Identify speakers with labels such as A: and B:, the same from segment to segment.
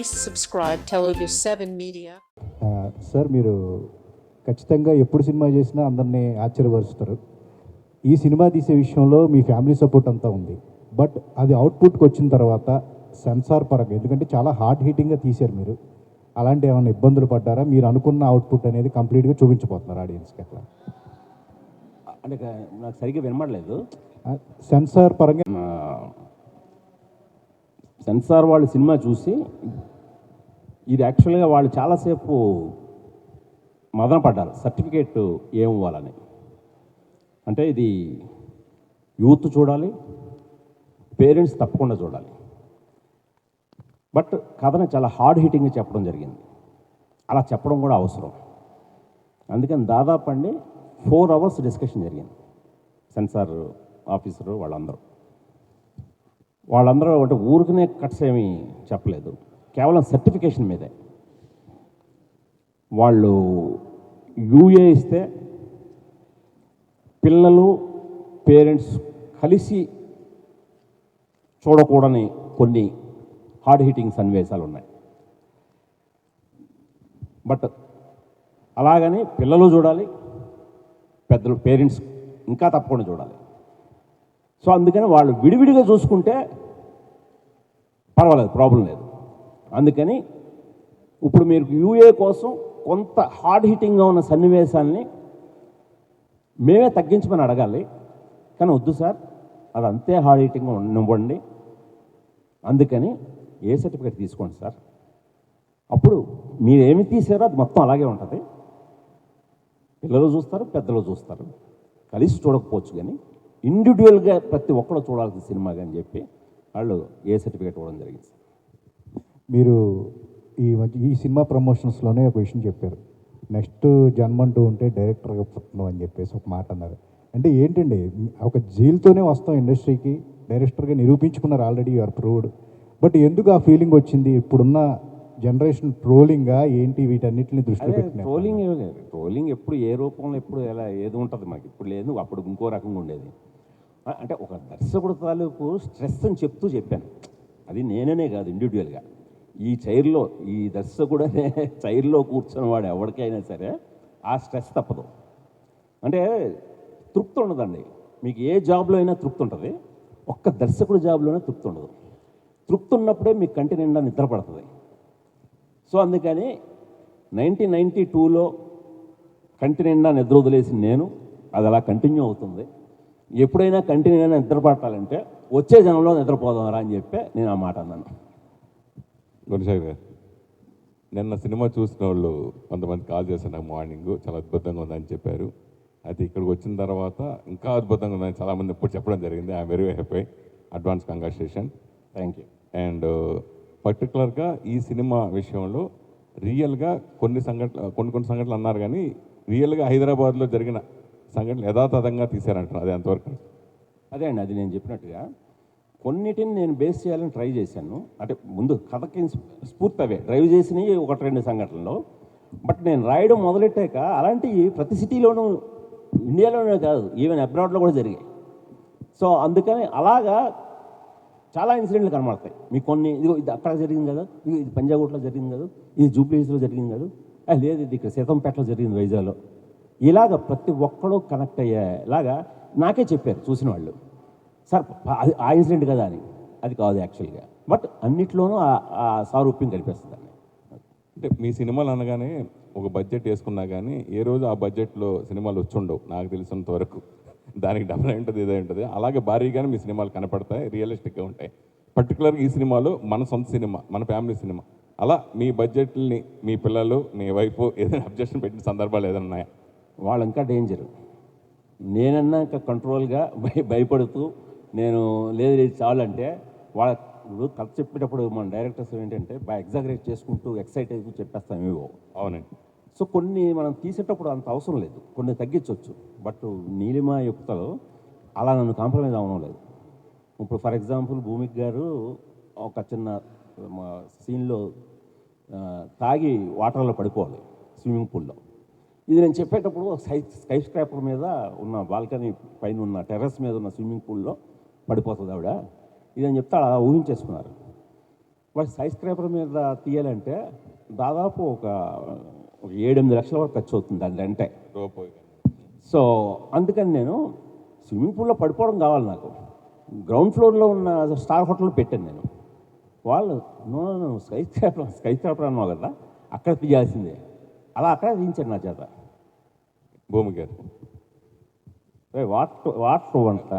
A: Please subscribe Telugu 7 Media.
B: Sir మీరు ఖచ్చితంగా ఎప్పుడు సినిమా చేసినా అందరినీ ఆశ్చర్యపరుస్తారు. ఈ సినిమా తీసే విషయంలో మీ ఫ్యామిలీ సపోర్ట్ అంతా ఉంది. బట్ అది అవుట్పుట్కి వచ్చిన తర్వాత సెన్సార్ పరంగా, ఎందుకంటే చాలా హార్డ్ హీటింగ్గా తీశారు మీరు, అలాంటి ఏమైనా ఇబ్బందులు పడ్డారా? మీరు అనుకున్న అవుట్పుట్ అనేది కంప్లీట్గా చూపించబోతున్నారు ఆడియన్స్కి అట్లా?
C: అంటే నాకు సరిగ్గా వినపడలేదు.
B: సెన్సార్ పరంగా
C: సెన్సార్ వాళ్ళు సినిమా చూసి ఇది యాక్చువల్గా వాళ్ళు చాలాసేపు మదన పడ్డారు సర్టిఫికేట్ ఏమివ్వాలని. అంటే ఇది యూత్ చూడాలి, పేరెంట్స్ తప్పకుండా చూడాలి. బట్ కథని చాలా హార్డ్ హిట్టింగ్గా చెప్పడం జరిగింది. అలా చెప్పడం కూడా అవసరం. అందుకని దాదాపు 4 hours డిస్కషన్ జరిగింది. సెన్సార్ ఆఫీసరు వాళ్ళందరూ అంటే ఊరికనే కట్స్ ఏమీ చెప్పలేదు, కేవలం సర్టిఫికేషన్ మీదే. వాళ్ళు యూఏ ఇస్తే పిల్లలు పేరెంట్స్ కలిసి చూడకూడని కొన్ని హార్డ్ హిట్టింగ్ సన్నివేశాలు ఉన్నాయి. బట్ అలాగని పిల్లలు చూడాలి, పెద్దలు పేరెంట్స్ ఇంకా తప్పకుండా చూడాలి. సో అందుకని వాళ్ళు విడివిడిగా చూసుకుంటే పర్వాలేదు, ప్రాబ్లం లేదు. అందుకని ఇప్పుడు మీరు యూఏ కోసం కొంత హార్డ్ హిట్టింగ్గా ఉన్న సన్నివేశాన్ని మేమే తగ్గించమని అడగాలి. కానీ వద్దు సార్, అది అంతే హార్డ్ హిట్టింగ్గా ఇవ్వండి, అందుకని ఏ సర్టిఫికేట్ తీసుకోండి సార్. అప్పుడు మీరు ఏమి తీసారో అది మొత్తం అలాగే ఉంటుంది. పిల్లలు చూస్తారు, పెద్దలు చూస్తారు, కలిసి చూడకపోవచ్చు, కానీ ఇండివిజువల్గా ప్రతి ఒక్కరు చూడాల్సిన సినిమా అని చెప్పి వాళ్ళు ఏ సర్టిఫికేట్ ఇవ్వడం జరిగింది.
B: మీరు ఈ సినిమా ప్రమోషన్స్లోనే ఒక విషయం చెప్పారు, నెక్స్ట్ జన్మంటూ ఉంటే డైరెక్టర్గా పుట్టను అని చెప్పేసి ఒక మాట అన్నారు. అంటే ఏంటండి, ఒక జీల్తోనే వస్తాం ఇండస్ట్రీకి, డైరెక్టర్గా నిరూపించుకున్నారు, ఆల్రెడీ యూఆర్ ప్రూవ్డ్. బట్ ఎందుకు ఆ ఫీలింగ్ వచ్చింది? ఇప్పుడున్న జనరేషన్ ట్రోలింగ్గా ఏంటి, వీటన్నిటిని దృష్టిలో పెట్టుకుని?
C: ట్రోలింగ్ ఎప్పుడు ఏ రూపంలో ఎప్పుడు ఎలా ఏది ఉంటుంది మాకు ఇప్పుడు లేదు, అప్పుడు ఇంకో రకంగా ఉండేది. అంటే ఒక దర్శకుడు తాలూకు స్ట్రెస్ అని చెప్పాను. అది నేనే కాదు, ఇండివిజువల్గా ఈ దర్శకుడు అనే చైర్లో కూర్చున్న వాడు ఎవరికైనా సరే ఆ స్ట్రెస్ తప్పదు. అంటే తృప్తి ఉండదండి. మీకు ఏ జాబ్లో అయినా తృప్తి ఉంటుంది, ఒక్క దర్శకుడు జాబ్లోనే తృప్తి ఉండదు. తృప్తి ఉన్నప్పుడే మీకు కంటి నిండా నిద్ర పడుతుంది. సో అందుకని 1992లో కంటి నిండా నిద్ర వదిలేసి నేను, అది అలా కంటిన్యూ అవుతుంది. ఎప్పుడైనా కంటి నిండా నిద్ర పట్టాలంటే వచ్చే జనంలో నిద్రపోదామరా అని చెప్పి నేను ఆ మాట అన్నాను.
D: గుణశేఖర్ గారు, నిన్న సినిమా చూసిన వాళ్ళు కొంతమంది కాల్ చేశారు నాకు మార్నింగ్, చాలా అద్భుతంగా ఉందని చెప్పారు. అయితే ఇక్కడికి వచ్చిన తర్వాత ఇంకా అద్భుతంగా ఉందని చాలామంది ఇప్పుడు చెప్పడం జరిగింది. I'm very happy, advance congratulation.
C: Thank you.
D: And పర్టికులర్గా ఈ సినిమా విషయంలో రియల్గా కొన్ని సంఘటనలు అన్నారు, కానీ రియల్గా హైదరాబాద్లో జరిగిన సంఘటనలు యథాతథంగా తీశారంటున్నారు. అది ఎంతవరకు?
C: అదే అండి, అది నేను చెప్పినట్టుగా కొన్నిటిని నేను బేస్ చేయాలని ట్రై చేశాను. అంటే ముందు కథకి స్ఫూర్తి అవే డ్రైవ్ చేసినవి 1-2 సంఘటనలు. బట్ నేను రాయడం మొదలెట్టాక అలాంటివి ప్రతి సిటీలోనూ, ఇండియాలోనే కాదు, ఈవెన్ అబ్రాడ్లో కూడా జరిగాయి. సో అందుకని అలాగా చాలా ఇన్సిడెంట్లు కనబడతాయి మీకు. కొన్ని ఇది అక్కడ జరిగింది కదా, ఇది పంజాగుట్లో జరిగింది కదా, ఇది జూబ్లీహిల్స్లో జరిగింది కదా, లేదు ఇది ఇక్కడ సీతంపేటలో జరిగింది, వైజాగ్లో. ఇలాగ ప్రతి ఒక్కడూ కనెక్ట్ అయ్యేలాగా నాకే చెప్పారు చూసిన వాళ్ళు, సార్ అది ఆ ఇన్సిడెంట్ కదా అని. అది కాదు యాక్చువల్గా, బట్ అన్నిట్లోనూ ఆ సారూప్యం కనిపిస్తుంది.
D: అంటే మీ సినిమాలు అనగానే ఒక బడ్జెట్ వేసుకున్నా కానీ ఏ రోజు ఆ బడ్జెట్లో సినిమాలు వచ్చుండవు నాకు తెలిసినంత వరకు. దానికి డబల్ ఉంటుంది, ఇదే ఉంటుంది. అలాగే భారీగానే మీ సినిమాలు కనపడతాయి, రియలిస్టిక్గా ఉంటాయి. పర్టికులర్గా ఈ సినిమాలో మన సొంత సినిమా, మన ఫ్యామిలీ సినిమా. అలా మీ బడ్జెట్ని మీ పిల్లలు, మీ వైఫ్ ఏదైనా అబ్జెక్షన్ పెట్టిన సందర్భాలు ఏదైనా ఉన్నాయా?
C: వాళ్ళు ఇంకా డేంజరు. నేనన్నా ఇంకా కంట్రోల్గా భయపడుతూ నేను లేదు చాలు అంటే వాళ్ళ ఇప్పుడు కథ చెప్పేటప్పుడు మన డైరెక్టర్స్ ఏంటంటే బాగా ఎగ్జాగరేట్ చేసుకుంటూ ఎక్సైట్ అవుతూ చెప్పేస్తాం ఏవో.
D: అవునండి.
C: సో కొన్ని మనం తీసేటప్పుడు అంత అవసరం లేదు, కొన్ని తగ్గించవచ్చు. బట్ నీలిమ యుక్తలో అలా నన్ను కాంప్రమైజ్ అవ్వడం లేదు. ఇప్పుడు ఫర్ ఎగ్జాంపుల్ భూమిక్ గారు ఒక చిన్న సీన్లో తాగి వాటర్లో పడిపోవాలి స్విమ్మింగ్ పూల్లో. ఇది నేను చెప్పేటప్పుడు స్కై స్క్రాపర్ మీద ఉన్న బాల్కనీ పైన ఉన్న టెర్రస్ మీద ఉన్న స్విమ్మింగ్ పూల్లో పడిపోతుంది ఆవిడ, ఇదని చెప్తే అలా ఊహించేసుకున్నారు. వాడు స్కై స్క్రాపర్ మీద తీయాలంటే దాదాపు ఒక 7-8 లక్షల వరకు ఖర్చు అవుతుంది దాని రెంటే.
D: రోప్
C: సో అందుకని నేను స్విమ్మింగ్ పూల్లో పడిపోవడం కావాలి నాకు. గ్రౌండ్ ఫ్లోర్లో ఉన్న స్టార్ హోటల్లో పెట్టాను నేను. వాళ్ళు నో స్కై స్క్రాపర్ అన్నావు కదా, అక్కడ తీయాల్సిందే. అలా అక్కడ తీయించాడు నా చేత.
D: భూమి గారు
C: వాటర్ అంట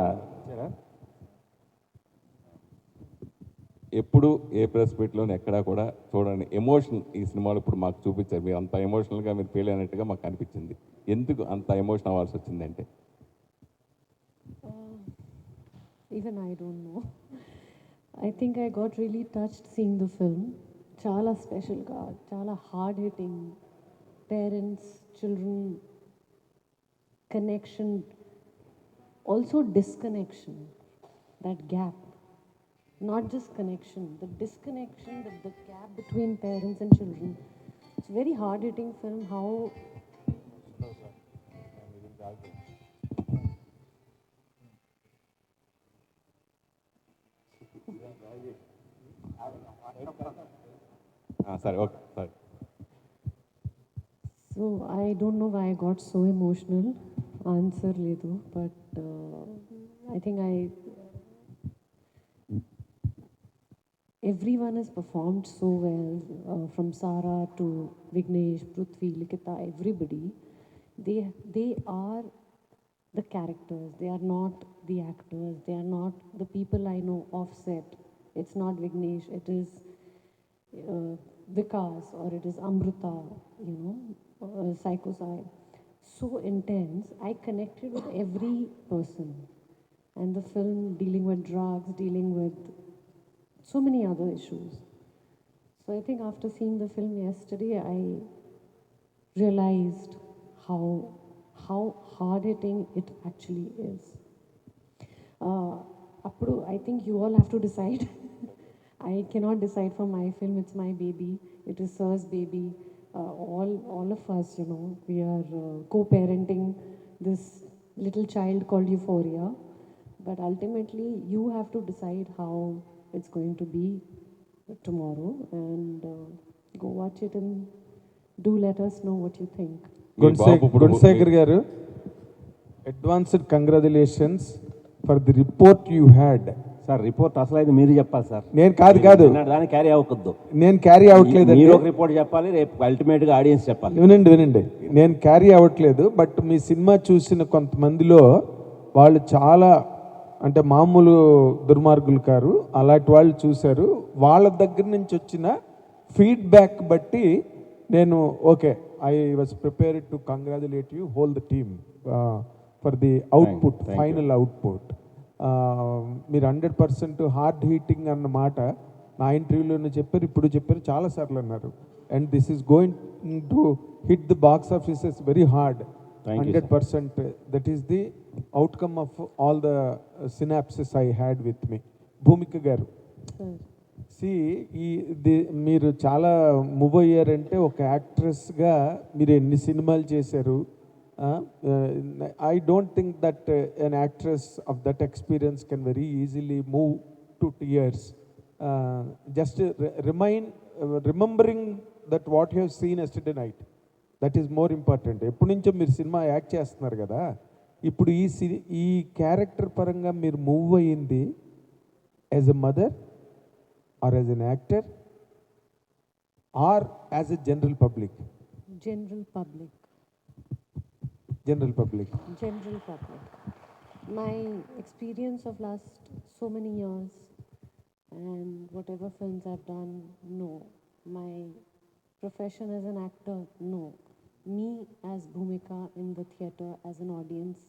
D: ఎప్పుడు ఏ ప్రెస్ మీట్లోనే ఎక్కడా కూడా చూడండి ఎమోషన్ ఈ సినిమాలో ఇప్పుడు మాకు చూపించారు. మీరు అంత ఎమోషనల్గా మీరు ఫీల్ అయినట్టుగా మాకు అనిపించింది. ఎందుకు అంత ఎమోషన్ అవ్వాల్సి వచ్చిందంటే?
E: Even I don't know. I think I got really touched seeing the film. Chala special ga, chala hard hitting. Parents, children, connection, also disconnection. That gap. Not just connection, the disconnection, the gap between parents and children. It's a very hard hitting film. How
D: సరే okay సరే.
E: So I don't know why I got so emotional. Answer ledu, but I think everyone has performed so well, from Sara to Vignesh, Prithvi, Likita, everybody. They are the characters. They are not the actors. They are not the people I know offset. It's not Vignesh. It is Vikas, or it is Amrita, Psycho Sai. So intense. I connected with every person. And the film dealing with drugs, dealing with so many other issues. So I think after seeing the film yesterday, I realized how hard hitting it actually is. I think you all have to decide. I cannot decide for my film. It's my baby. It is Sir's baby. All of us, we are co-parenting this little child called Euphoria. But ultimately, you have to decide how it's going to be tomorrow, and go watch it and do let us know what you think.
F: Gunasekhar గారు, advanced congratulations for the report you had.
C: Sir report అసలు అయితే మీరు చెప్పాలి sir.
F: నేను కాదు
C: దాన్ని carry అవ్వకూడదు.
F: నేను క్యారీ అవ్వట్లేదు.
C: మీరు ఒక రిపోర్ట్ చెప్పాలి, రేపు అల్టిమేట్గా ఆడియన్స్ చెప్పాలి.
F: వినండి, నేను క్యారీ అవ్వట్లేదు. బట్ మీ సినిమా చూసిన కొంతమందిలో వాళ్ళు చాలా, అంటే మామూలు దుర్మార్గులు కారు, అలాంటి వాళ్ళు చూశారు. వాళ్ళ దగ్గర నుంచి వచ్చిన ఫీడ్బ్యాక్ బట్టి నేను okay, I was prepared to congratulate you whole the team for the output, final output. మీరు 100% హార్డ్ హీటింగ్ అన్న మాట నా ఇంటర్వ్యూలోనే చెప్పారు, ఇప్పుడు చెప్పారు, చాలాసార్లు అన్నారు. And this is going to hit the box offices very hard. 100%. That is the outcome of all the synapses I had with me. భూమిక గారు, మీరు చాలా మూవ్ అయ్యారంటే ఒక యాక్ట్రెస్గా మీరు ఎన్ని సినిమాలు చేశారు. I don't think that an actress of that experience can very easily move to tears. Just remembering that what you have seen yesterday night, that is more important. ఎప్పటి నుంచో మీరు సినిమా యాక్ట్ చేస్తున్నారు కదా, ఇప్పుడు ఈ క్యారెక్టర్ పరంగా మీరు move అయ్యింది as a mother, or as an actor, or as a general public?
E: General public. My experience of last so many years and whatever films I've done, no. My profession as an actor, no. Me as Bhumika in the theatre as an audience,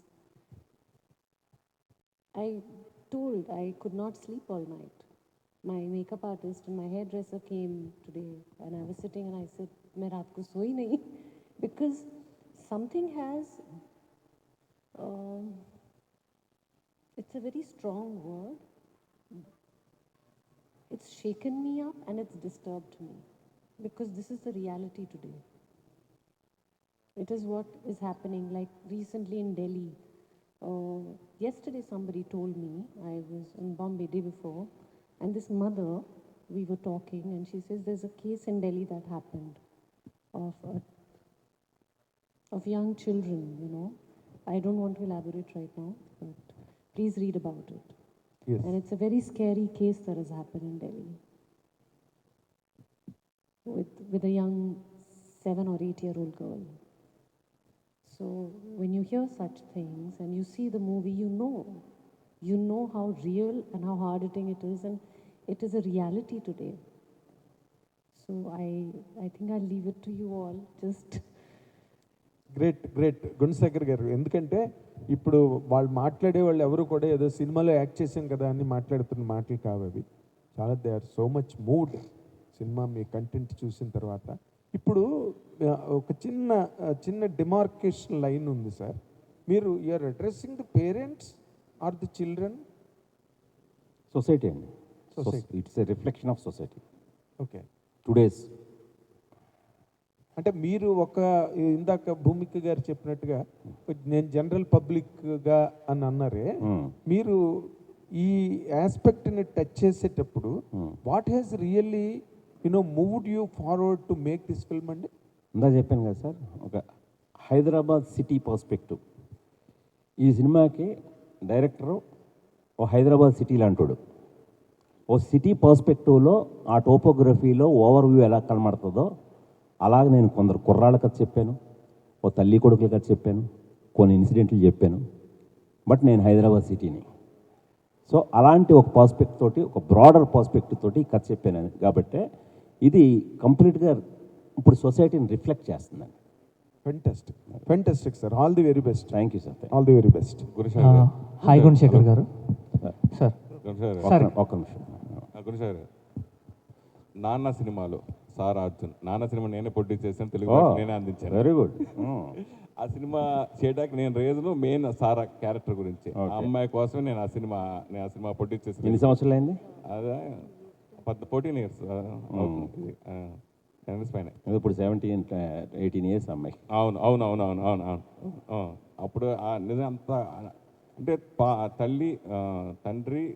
E: I told I could not sleep all night. My makeup artist and my hairdresser came today, and I was sitting and I said, "मैं रात को सोई नहीं," because something has, it's a very strong word. It's shaken me up and it's disturbed me, because this is the reality today. It is what is happening. Like recently in Delhi, yesterday somebody told me, I was in Bombay day before, and this mother we were talking, and she says there's a case in Delhi that happened of young children, you know. I don't want to elaborate right now, but please read about it.
F: Yes.
E: And it's a very scary case that has happened in Delhi with a young 7 or 8-year-old girl. So when you hear such things and you see the movie, you know how real and how hard-hitting it is, and it is a reality today. So I think I'll leave it to you all. Just
F: great Gunasekhar గారు, ఎందుకంటే ఇప్పుడు వాళ్ళు మాట్లాడే వాళ్ళు ఎవరు కూడా ఏదో సినిమాలో యాక్ట్ చేసాం కదా అని మాట్లాడుతున్న మాటలు కావు అవి. చాలా they are so much mood cinema మీ కంటెంట్ చూసిన తర్వాత. ఇప్పుడు ఒక చిన్న డిమార్కేషన్ లైన్ ఉంది సార్. మీరు you're addressing the parents or the children?
C: Society అండి.
F: Society.
C: It's a reflection of society
F: okay.
C: Today's.
F: అంటే మీరు ఒక ఇందాక భూమిక గారు చెప్పినట్టుగా నేను జనరల్ పబ్లిక్గా అని అన్నారే, మీరు ఈ ఆస్పెక్ట్ని టచ్ చేసేటప్పుడు what has really moved you forward to make this film అండి?
C: ఇందా చెప్పాను కదా సార్, ఒక హైదరాబాద్ సిటీ పర్స్పెక్టివ్. ఈ సినిమాకి డైరెక్టరు ఓ హైదరాబాద్ సిటీ లాంటోడు. ఓ సిటీ పర్స్పెక్టివ్లో ఆ టోపోగ్రఫీలో ఓవర్ వ్యూ ఎలా కనబడుతుందో అలాగే నేను కొందరు కుర్రాళ్ళ కథ చెప్పాను, ఓ తల్లి కొడుకుల కథ చెప్పాను, కొన్ని ఇన్సిడెంట్లు చెప్పాను. బట్ నేను హైదరాబాద్ సిటీని, సో అలాంటి ఒక పర్స్పెక్టివ్ తోటి, ఒక బ్రాడర్ పర్స్పెక్టివ్ తోటి కథ చెప్పాను కాబట్టి ఇది కంప్లీట్గా ఇప్పుడు సొసైటీని రిఫ్లెక్ట్ చేస్తుందండి.
F: Fantastic sir. All the very best.
C: Thank you sir.
F: All the very best.
D: Gunasekhar గారు.
G: హాయ్ గుణశేఖర్ గారు. సార్
D: గుణశేఖర్
C: ఒక్క నిమిషం.
D: గుణశేఖర్ గారు, నాన్న సినిమాలో సార్ అర్జున్, నాన్న సినిమా నేనే ప్రొడ్యూస్ చేశాను, తెలుగు
C: Oh,
D: నేనే అందించాను.
C: Very good.
D: ఆ సినిమా చేయడానికి నేను రీజను మెయిన్ సారా క్యారెక్టర్ గురించి. ఆ
C: Okay.
D: అమ్మాయి కోసమే నేను ఆ సినిమా ప్రొడ్యూస్
C: ఎన్ని
D: చేశాను.
C: సంవత్సరాలు అయింది?
D: అదే 14 years పైన.
C: ఇప్పుడు 17-18 ఇయర్స్ అమ్మాయి.
D: అవును. అప్పుడు నిజం అంత అంటే తల్లి తండ్రి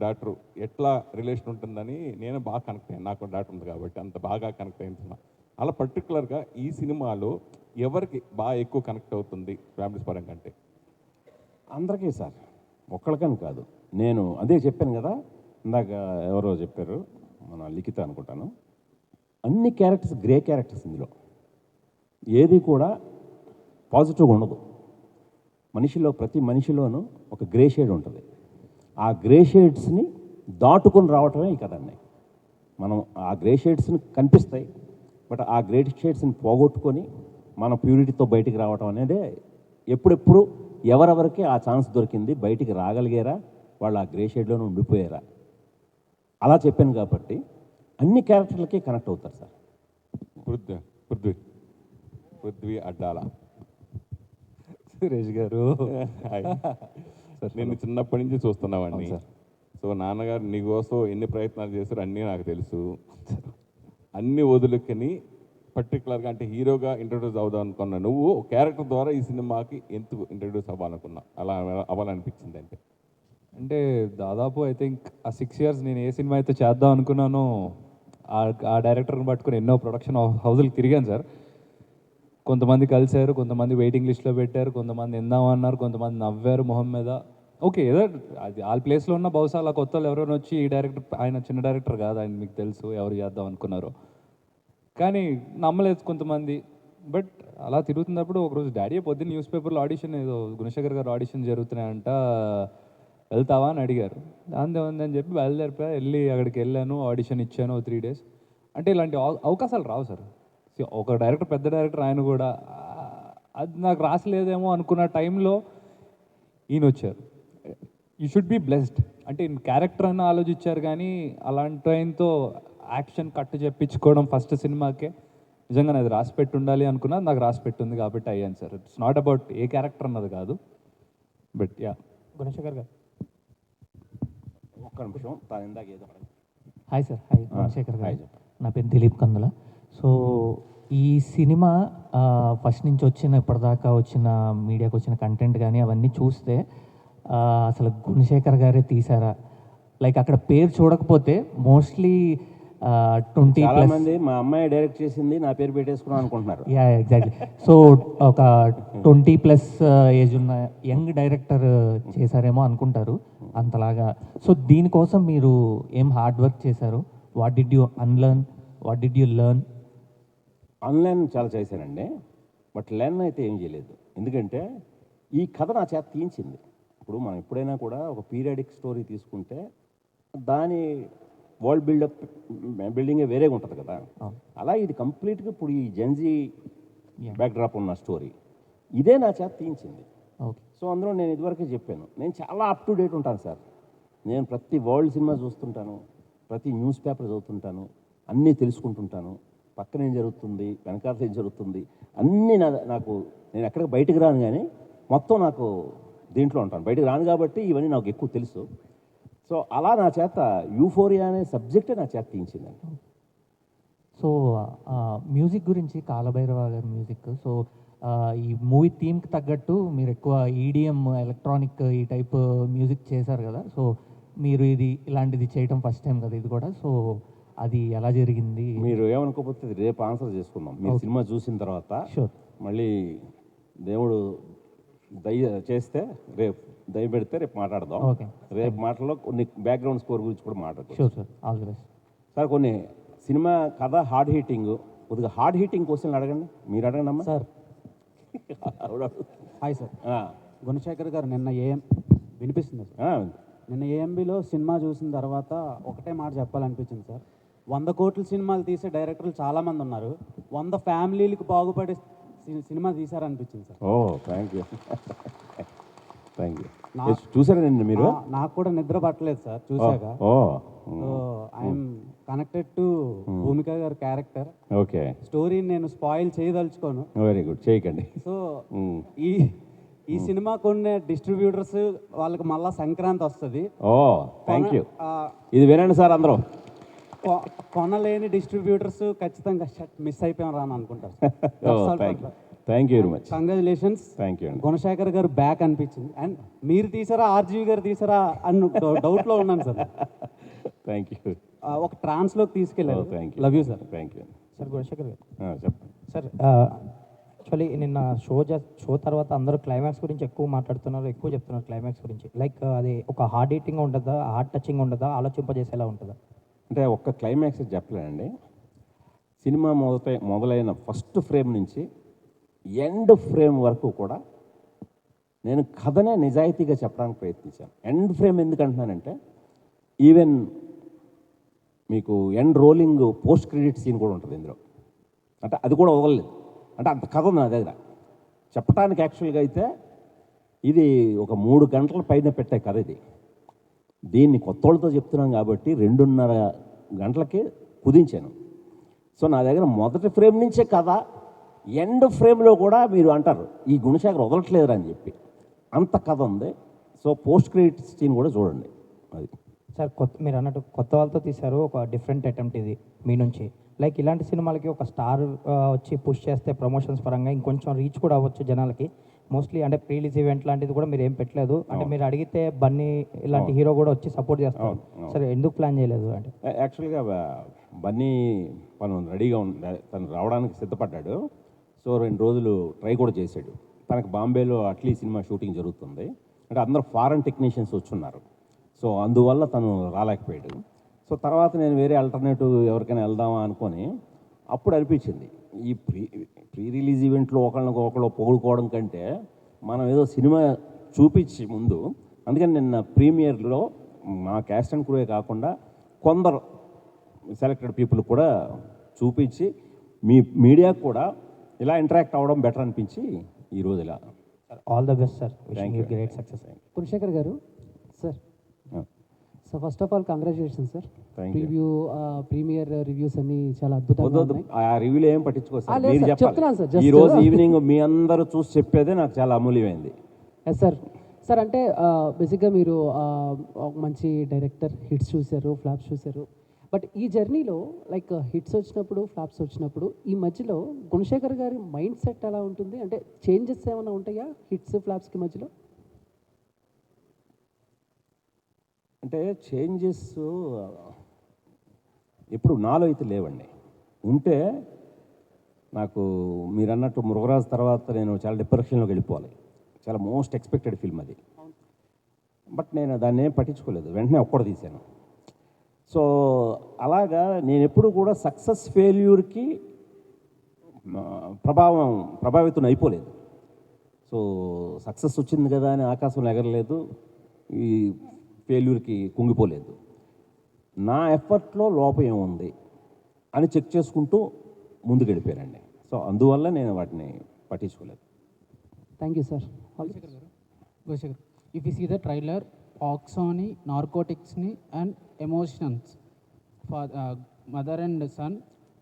D: డాక్టరు ఎట్లా రిలేషన్ ఉంటుందని నేను బాగా కనెక్ట్ అయ్యాను. నాకు డాక్టర్ ఉంది కాబట్టి అంత బాగా కనెక్ట్ అయిన సినిమా. అలా పర్టికులర్గా ఈ సినిమాలో ఎవరికి బాగా ఎక్కువ కనెక్ట్ అవుతుంది ఫ్యామిలీస్ పరంగా అంటే?
C: అందరికీ సార్, ఒక్కళ్ళకని కాదు. నేను అదే చెప్పాను కదా ఇందాక, ఎవరో చెప్పారు, మన లిఖిత అనుకుంటాను. అన్ని క్యారెక్టర్స్ గ్రే క్యారెక్టర్స్ ఇందులో, ఏది కూడా పాజిటివ్గా ఉండదు. ప్రతి మనిషిలోనూ ఒక గ్రే షేడ్ ఉంటుంది. ఆ గ్రే షేడ్స్ని దాటుకొని రావటమే ఈ కథ అండి. మనం ఆ గ్రే షేడ్స్ని కనిపిస్తాయి, బట్ ఆ గ్రే షేడ్స్ని పోగొట్టుకొని మన ప్యూరిటీతో బయటికి రావటం అనేదే. ఎప్పుడెప్పుడు ఎవరెవరికి ఆ ఛాన్స్ దొరికింది, బయటికి రాగలిగారా, వాళ్ళు ఆ గ్రే షేడ్లోనే ఉండిపోయారా, అలా చెప్పాను కాబట్టి అన్ని క్యారెక్టర్లకి కనెక్ట్ అవుతారు సార్.
D: పృథ్వీ అడ్డాల.
G: సురేష్ గారు,
D: నేను చిన్నప్పటి నుంచి చూస్తున్నామండి.
G: అవును సార్.
D: సో నాన్నగారు నీకోసం ఎన్ని ప్రయత్నాలు చేశారు అన్నీ నాకు తెలుసు. అన్ని వదులుకొని పర్టికులర్గా అంటే హీరోగా ఇంట్రడ్యూస్ అవుదాం అనుకున్నా నువ్వు క్యారెక్టర్ ద్వారా ఈ సినిమాకి ఎందుకు ఇంట్రడ్యూస్ అవ్వాలనుకున్నా, అలా అవ్వాలనిపించింది అంటే?
G: అంటే దాదాపు ఐ థింక్ ఆ 6 years నేను ఏ సినిమా అయితే చేద్దాం అనుకున్నానో ఆ డైరెక్టర్ని పట్టుకుని ఎన్నో ప్రొడక్షన్ హౌజులకు తిరిగాను సార్. కొంతమంది కలిశారు, కొంతమంది వెయిటింగ్ లిస్ట్లో పెట్టారు, కొంతమంది ఎందామన్నారు, కొంతమంది నవ్వారు మొహం మీద. ఓకే, ఏదో అది వాళ్ళ ప్లేస్లో ఉన్న బహుశా అలా కొత్త వాళ్ళు ఎవరైనా వచ్చి ఈ డైరెక్టర్, ఆయన చిన్న డైరెక్టర్ కాదు, ఆయన మీకు తెలుసు ఎవరు చేద్దాం అనుకున్నారు, కానీ నమ్మలేదు కొంతమంది. బట్ అలా తిరుగుతున్నప్పుడు ఒకరోజు డాడీ పొద్దున్న న్యూస్ పేపర్లో ఆడిషన్, ఏదో గుణశేఖర్ గారు ఆడిషన్ జరుగుతున్నాయంట, వెళ్తావా అని అడిగారు. దాంతో ఉందని చెప్పి బయలుదేరిపోయా. అక్కడికి వెళ్ళాను, ఆడిషన్ ఇచ్చాను 3 days. అంటే ఇలాంటి అవకాశాలు రావు సార్. ఒక డైరెక్టర్, పెద్ద డైరెక్టర్, ఆయన కూడా అది నాకు రాసలేదేమో అనుకున్న టైంలో ఈయన వచ్చారు. You should be blessed. అంటే ఈయన క్యారెక్టర్ అని ఆలోచించారు, కానీ అలాంటి ఆయనతో యాక్షన్ కట్టు చెప్పించుకోవడం ఫస్ట్ సినిమాకే నిజంగా అది రాసి పెట్టి ఉండాలి అనుకున్నా. నాకు రాసి పెట్టుంది కాబట్టి అయ్యాను sir. It's not about a character అన్నది కాదు. బట్ యా, గుణశేఖర్ గారు.
C: ఒక్క నిమిషం, తాను ఇందాక ఏదో
H: hi sir. Hi Gunasekhar
C: hi
H: గారు.
C: చెప్పండి.
H: నా పేరు దిలీప్ కందుల. సో ఈ సినిమా ఫస్ట్ నుంచి ఇప్పటిదాకా వచ్చిన మీడియాకి వచ్చిన కంటెంట్ కానీ అవన్నీ చూస్తే అసలు గుణశేఖర్ గారే తీశారా? లైక్ అక్కడ పేరు చూడకపోతే మోస్ట్లీ ట్వంటీ
C: చాలా
H: ప్లస్
C: మంది మా అమ్మాయి డైరెక్ట్ చేసింది నా పేరు పెట్టేసుకున్నాం అనుకుంటున్నారు.
H: Yeah exactly. సో ఒక 20+ ఏజ్ ఉన్న యంగ్ డైరెక్టర్ చేశారేమో అనుకుంటారు అంతలాగా. సో దీనికోసం మీరు ఏం హార్డ్ వర్క్ చేశారు? What did you unlearn, what did you learn?
C: Online చాలా చేశానండి, బట్ లెర్న్ అయితే ఏం చేయలేదు. ఎందుకంటే ఈ కథ నా చేత తీయించింది. ఇప్పుడు మనం ఎప్పుడైనా కూడా ఒక పీరియాడిక్ స్టోరీ తీసుకుంటే దాని వరల్డ్ బిల్డింగే వేరేగా ఉంటుంది కదా. అలా ఇది కంప్లీట్గా ఇప్పుడు ఈ జెన్జీ బ్యాక్డ్రాప్ ఉన్న స్టోరీ ఇదే నా చేత తీయించింది.
H: ఓకే.
C: సో అందులో నేను ఇదివరకే చెప్పాను, నేను చాలా అప్ టు డేట్ ఉంటాను సార్. నేను ప్రతి వరల్డ్ సినిమా చూస్తుంటాను, ప్రతి న్యూస్ పేపర్ చదువుతుంటాను, అన్నీ తెలుసుకుంటుంటాను. పక్కన ఏం జరుగుతుంది, వెనకాల ఏం జరుగుతుంది, అన్నీ నాకు నేను ఎక్కడికి బయటకు రాను, కానీ మొత్తం నాకు దీంట్లో ఉంటాను. బయటకు రాను కాబట్టి ఇవన్నీ నాకు ఎక్కువ తెలుసు. సో అలా నా చేత యూఫోరియా అనే సబ్జెక్టే నా చేత తీయించిందండి.
H: సో మ్యూజిక్ గురించి, కాలభైరవ గారి మ్యూజిక్. సో ఈ మూవీ థీమ్కి తగ్గట్టు మీరు ఎక్కువ ఈడిఎం, ఎలక్ట్రానిక్ ఈ టైప్ మ్యూజిక్ చేశారు కదా. సో మీరు ఇలాంటిది చేయటం ఫస్ట్ టైం కదా ఇది కూడా. సో అది ఎలా జరిగింది?
C: మీరు ఏమనుకోకపోతే రేపు ఆన్సర్ చేసుకుందాం. మీరు సినిమా చూసిన తర్వాత
H: షూర్.
C: మళ్ళీ దేవుడు చేస్తే రేపు పెడితే రేపు మాట్లాడదాం.
H: ఓకే.
C: రేపు మాటల్లో కొన్ని బ్యాక్గ్రౌండ్ స్కోర్ గురించి కూడా మాట్లాడతాం.
H: Sure sir, all the best.
C: Sir కొన్ని సినిమా కథ హార్డ్ హీటింగ్, కొద్దిగా హార్డ్ హీటింగ్ క్వశ్చన్లు అడగండి. మీరు అడగండి అమ్మా.
I: Sir hi sir. గుణశేఖర్ గారు నిన్న వినిపిస్తుంది సార్. నిన్న ఏఎంబిలో సినిమా చూసిన తర్వాత ఒకటే మాట చెప్పాలనిపించింది సార్. 100 కోట్ల సినిమాలు తీసే డైరెక్టర్లు చాలామంది ఉన్నారు, 100 ఫ్యామిలీలకు బాగుపడే సినిమా తీశారనిపించింది సార్.
C: ఓ థ్యాంక్ యూ చూసారండి మీరు?
I: నాకు కూడా నిద్ర పట్టలేదు సార్ చూశాక. ఐఎమ్ కనెక్టెడ్ టు భూమిక గారి క్యారెక్టర్.
C: ఓకే.
I: స్టోరీని నేను స్పాయిల్ చేయదలుచుకోను.
C: వెరీ గుడ్, చేయకండి.
I: సో ఈ సినిమా కొన్ని డిస్ట్రిబ్యూటర్స్ వాళ్ళకి మళ్ళా సంక్రాంతి వస్తుంది.
C: ఓ థ్యాంక్ యూ. ఇది వినండి సార్, అందరూ
I: కొనలేని డిస్ట్రిబ్యూటర్స్ ఖచ్చితంగా మిస్ అయిపోయాం రాని అనుకుంటారు.
C: Thank you very much.
I: Congratulations.
C: Thank you.
I: Gunasekhar గారు బ్యాక్ అనిపించింది. అండ్ మీరు తీసారా ఆర్జీవి గారు తీసారా అన్న డౌట్లో ఉన్నాను సార్.
C: Thank you.
I: ఒక ట్రాన్స్లోకి తీసుకెళ్ళారు. Love you sir.
C: Thank you
H: sir. Gunasekhar గారు
C: చెప్పండి
H: సార్. యాక్చువల్లీ నిన్న షో తర్వాత అందరూ క్లైమాక్స్ గురించి ఎక్కువ మాట్లాడుతున్నారు, ఎక్కువ చెప్తున్నారు క్లైమాక్స్ గురించి. లైక్ అది ఒక హార్డ్ హీటింగ్ ఉంటుందా, హార్డ్ టచింగ్ ఉంటుందా, ఆలోచింపజేసేలా ఉంటుందా?
C: అంటే ఒక్క క్లైమాక్స్ చెప్పలేనండి. సినిమా మొదలైన ఫస్ట్ ఫ్రేమ్ నుంచి ఎండ్ ఫ్రేమ్ వరకు కూడా నేను కథనే నిజాయితీగా చెప్పడానికి ప్రయత్నించాను. ఎండ్ ఫ్రేమ్ ఎందుకు అంటున్నానంటే ఈవెన్ మీకు end rolling post credit scene కూడా ఉంటుంది ఇందులో. అంటే అది కూడా వదలలేదు. అంటే అంత కథ ఉంది నా దగ్గర చెప్పడానికి. యాక్చువల్గా అయితే ఇది ఒక 3 గంటల పైన పెట్టే కథ ఇది. దీన్ని కొత్త వాళ్ళతో చెప్తున్నాం కాబట్టి 2.5 గంటలకి కుదించాను. సో నా దగ్గర మొదటి ఫ్రేమ్ నుంచే కథ, ఎండ్ ఫ్రేమ్లో కూడా మీరు అంటారు ఈ గుణశేఖర్ వదలట్లేదురా అని చెప్పి అంత కథ ఉంది. సో పోస్ట్ క్రెడిట్ సీన్ కూడా చూడండి. అది
H: సార్ మీరు అన్నట్టు కొత్త వాళ్ళతో తీశారు, ఒక డిఫరెంట్ అటెంప్ట్ ఇది మీ నుంచి. లైక్ ఇలాంటి సినిమాలకి ఒక స్టార్ వచ్చి పుష్ చేస్తే ప్రమోషన్స్ పరంగా ఇంకొంచెం రీచ్ కూడా అవ్వచ్చు జనాలకి. మోస్ట్లీ అంటే ప్రీలీజ్ ఈవెంట్ లాంటిది కూడా మీరు ఏం పెట్టలేదు. అంటే మీరు అడిగితే బన్నీ ఇలాంటి హీరో కూడా వచ్చి సపోర్ట్ చేస్తారు. సరే ఎందుకు ప్లాన్ చేయలేదు అంటే?
C: యాక్చువల్గా బన్నీ తను రెడీగా తను రావడానికి సిద్ధపడ్డాడు. సో 2 రోజులు ట్రై కూడా చేశాడు. తనకు బాంబేలో అట్లీ సినిమా షూటింగ్ జరుగుతుంది. అంటే అందరూ ఫారెన్ టెక్నీషియన్స్ వచ్చున్నారు. సో అందువల్ల తను రాలేకపోయాడు. సో తర్వాత నేను వేరే ఆల్టర్నేటివ్ ఎవరికైనా వెళ్దామా అనుకొని అప్పుడు అనిపించింది ఈ ప్రీ రిలీజ్ ఈవెంట్లో ఒకళ్ళు పొగుడుకోవడం కంటే మనం ఏదో సినిమా చూపించి ముందు, అందుకని నిన్న ప్రీమియర్లో మా క్యాస్ట్ అండ్ క్రూయే కాకుండా కొందరు సెలెక్టెడ్ పీపుల్ కూడా చూపించి మీ మీడియాకు కూడా ఇలా ఇంటరాక్ట్ అవ్వడం బెటర్ అనిపించి ఈరోజు ఇలా.
H: All the best sir.
C: Thank you.
H: Great success.
I: Gunasekhar గారు sir. So first of all congratulations sir. Premiere reviews అన్ని చాలా అద్భుతంగా ఉన్నాయి.
C: ఆ రివ్యూలో ఏం పట్టించుకో సార్,
I: లేదు
C: మీరు
I: సార్,
C: చెప్పాలి.
I: చెప్తున్నాను సార్,
C: ఈ రోజు ఈవినింగ్ మీ అందరూ చూసి చెప్పేదే నాకు చాలా అమూల్యమైంది.
I: Yes sir. సార్ అంటే బేసిక్గా మీరు ఒక మంచి డైరెక్టర్, హిట్స్ చూశారు, ఫ్లాప్స్ చూశారు. బట్ ఈ జర్నీలో లైక్ హిట్స్ వచ్చినప్పుడు, ఫ్లాప్స్ వచ్చినప్పుడు ఈ మధ్యలో గుణశేఖర్ గారి మైండ్ సెట్ ఎలా ఉంటుంది? అంటే చేంజెస్ ఏమైనా ఉంటాయా హిట్స్ ఫ్లాప్స్కి మధ్యలో?
C: అంటే చేంజెస్ ఎప్పుడు నాలో అయితే లేవండి. ఉంటే నాకు మీరు అన్నట్టు మృగరాజు తర్వాత నేను చాలా డిప్రెషన్లోకి వెళ్ళిపోవాలి. చాలా మోస్ట్ ఎక్స్పెక్టెడ్ ఫిల్మ్ అది. బట్ నేను దాన్ని ఏం పట్టించుకోలేదు, వెంటనే ఒక్కడు తీశాను. సో అలాగా నేను ఎప్పుడు కూడా సక్సెస్ ఫెయిల్యూర్కి ప్రభావితం అయిపోలేదు. సో సక్సెస్ వచ్చింది కదా అని ఆకాశంలో ఎగరలేదు, ఈ ఫెయిల్యూర్కి కుంగిపోలేదు. నా ఎఫర్ట్లో లోపం ఏముంది అని చెక్ చేసుకుంటూ ముందుకు వెళ్ళిపోయానండి. సో అందువల్ల నేను వాటిని పట్టించుకోలేదు.
I: Thank you sir.
J: Goshekar, if you see the trailer, Oxoni, narcotics-ni and emotions for mother and son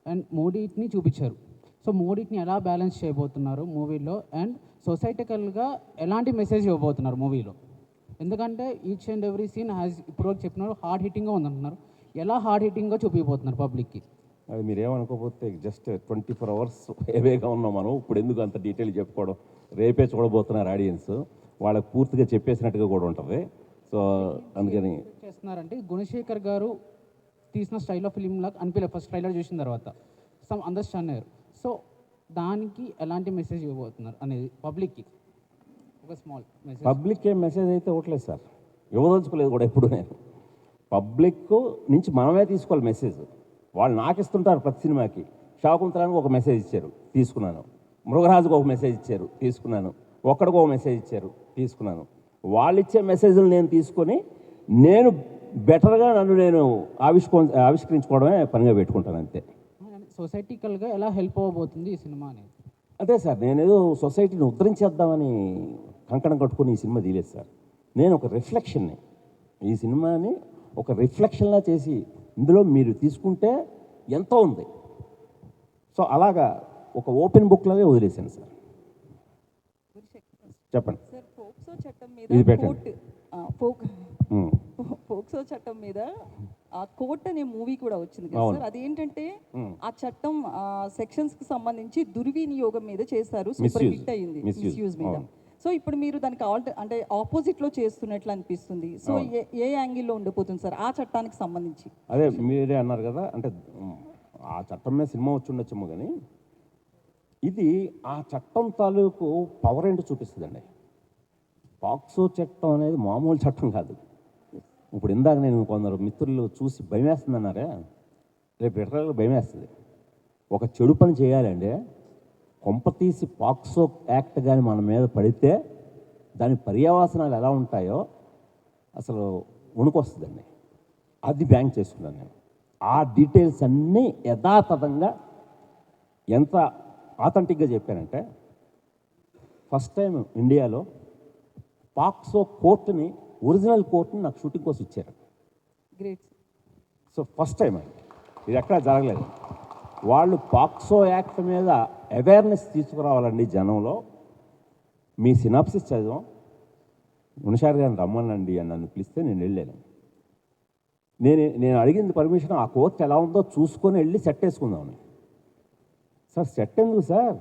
J: and మూడింటిని చూపించారు. సో మూడింటిని ఎలా బ్యాలెన్స్ చేయబోతున్నారు మూవీలో, అండ్ సొసైటికల్గా ఎలాంటి మెసేజ్ ఇవ్వబోతున్నారు మూవీలో? ఎందుకంటే each and every scene has ఇప్పటివరకు చెప్పినారు హార్డ్ హిట్టింగ్గా ఉందంటున్నారు. ఎలా హార్డ్ హిట్టింగ్గా చూపించబోతున్నారు పబ్లిక్కి?
C: అది మీరేమనుకోకపోతే జస్ట్ 24 అవర్స్ ఏవేగా ఉన్నాం మనం. ఇప్పుడు ఎందుకు అంత డీటెయిల్ చెప్పుకోవడం? రేపే చూడబోతున్నారు ఆడియన్స్, వాళ్ళకి పూర్తిగా చెప్పేసినట్టుగా కూడా ఉంటుంది. సో అందుకని
J: చేస్తున్నారంటే గుణశేఖర్ గారు తీసిన స్టైల్ ఆఫ్ ఫిలిం లాగా అనిపించలేదు ఫస్ట్ ట్రైలర్ చూసిన తర్వాత. సమ్ అండర్స్టాండ్ అయ్యారు. సో దానికి ఎలాంటి మెసేజ్ ఇవ్వబోతున్నారు అనేది పబ్లిక్కి? ఒక స్మాల్ మెసేజ్.
C: పబ్లిక్ ఏం మెసేజ్ అయితే ఇవ్వట్లేదు సార్, ఇవ్వదలుచుకోలేదు కూడా ఎప్పుడు. నేను పబ్లిక్ నుంచి మనమే తీసుకోవాలి మెసేజ్. వాళ్ళు నాకు ఇస్తుంటారు ప్రతి సినిమాకి. శాకుంతలానికి ఒక మెసేజ్ ఇచ్చారు, తీసుకున్నాను. మృగరాజుకు ఒక మెసేజ్ ఇచ్చారు, తీసుకున్నాను. ఒక్కడికి ఒక మెసేజ్ ఇచ్చారు, తీసుకున్నాను. వాళ్ళు ఇచ్చే మెసేజ్లు నేను తీసుకొని నేను బెటర్గా నన్ను నేను ఆవిష్కరించుకోవడమే పనిగా పెట్టుకుంటాను, అంతే.
J: సొసైటికల్గా ఎలా హెల్ప్ అవ్వబోతుంది ఈ సినిమా అనేది?
C: అదే సార్, నేనేదో సొసైటీని ఉద్ధరించేద్దామని కంకణం కట్టుకొని ఈ సినిమా తీయలేదు సార్. నేను ఒక రిఫ్లెక్షన్ని, ఈ సినిమాని ఒక రిఫ్లెక్షన్లా చేసి ఇందులో మీరు తీసుకుంటే ఎంతో ఉంది. సో అలాగా ఒక ఓపెన్ బుక్ లాగే వదిలేశాను సార్. చెప్పండి.
K: సార్, పోక్సో చట్టం
C: ఇది
K: మీద
C: పెట్టండి.
K: పోక్సో చట్టం మీద ఆ కోర్ట్ అనే మూవీ కూడా వచ్చింది కదా సార్. అదేంటంటే ఆ చట్టం సెక్షన్స్ కి సంబంధించి దుర్వినియోగం మీద చేశారు, సూపర్ హిట్ అయ్యింది, మిస్యూజ్ మీద. సో ఇప్పుడు మీరు దానికి అంటే ఆపోజిట్ లో చేస్తున్నట్లు అనిపిస్తుంది. సో ఏ యాంగిల్లో ఉండిపోతుంది సార్ ఆ చట్టానికి సంబంధించి?
C: అదే మీరే అన్నారు కదా, అంటే ఆ చట్టం మీద సినిమా వచ్చి ఉండొచ్చేమో, కానీ ఇది ఆ చట్టం తాలూకు పవర్ ఏంటో చూపిస్తుందండి. పాక్సో చట్టం అనేది మామూలు చట్టం కాదు. ఇప్పుడు ఇందాక నేను కొందరు మిత్రులు చూసి భయం వేస్తుంది అన్నారే, రేపు లిటరల్గా భయం వేస్తుంది. ఒక చెడు పని చేయాలంటే కొంపతీసి పాక్సో యాక్ట్ కానీ మన మీద పడితే దాని పర్యవసనాలు ఎలా ఉంటాయో అసలు వణుకొస్తుందండి. అది బ్యాంక్ చేసుకున్నాను నేను. ఆ డీటెయిల్స్ అన్నీ యథాతథంగా ఎంత ఆథెంటిక్గా చెప్పానంటే, ఫస్ట్ టైం ఇండియాలో పాక్సో కోర్టుని, ఒరిజినల్ కోర్టుని నాకు షూటింగ్ కోసం ఇచ్చారు.
K: గ్రేట్.
C: సో ఫస్ట్ టైం అండి, ఇది ఎక్కడా జరగలేదు. వాళ్ళు పాక్సో యాక్ట్ మీద అవేర్నెస్ తీసుకురావాలండి జనంలో. మీ సినాప్సిస్ చదివాం, గుణశాఖర్ గారిని రమ్మనండి అని నన్ను పిలిస్తే నేను వెళ్ళాను. నేను అడిగింది పర్మిషన్, ఆ కోర్టు ఎలా ఉందో చూసుకొని వెళ్ళి సెట్ వేసుకుందామని. సార్ సెట్ ఎందుకు సార్,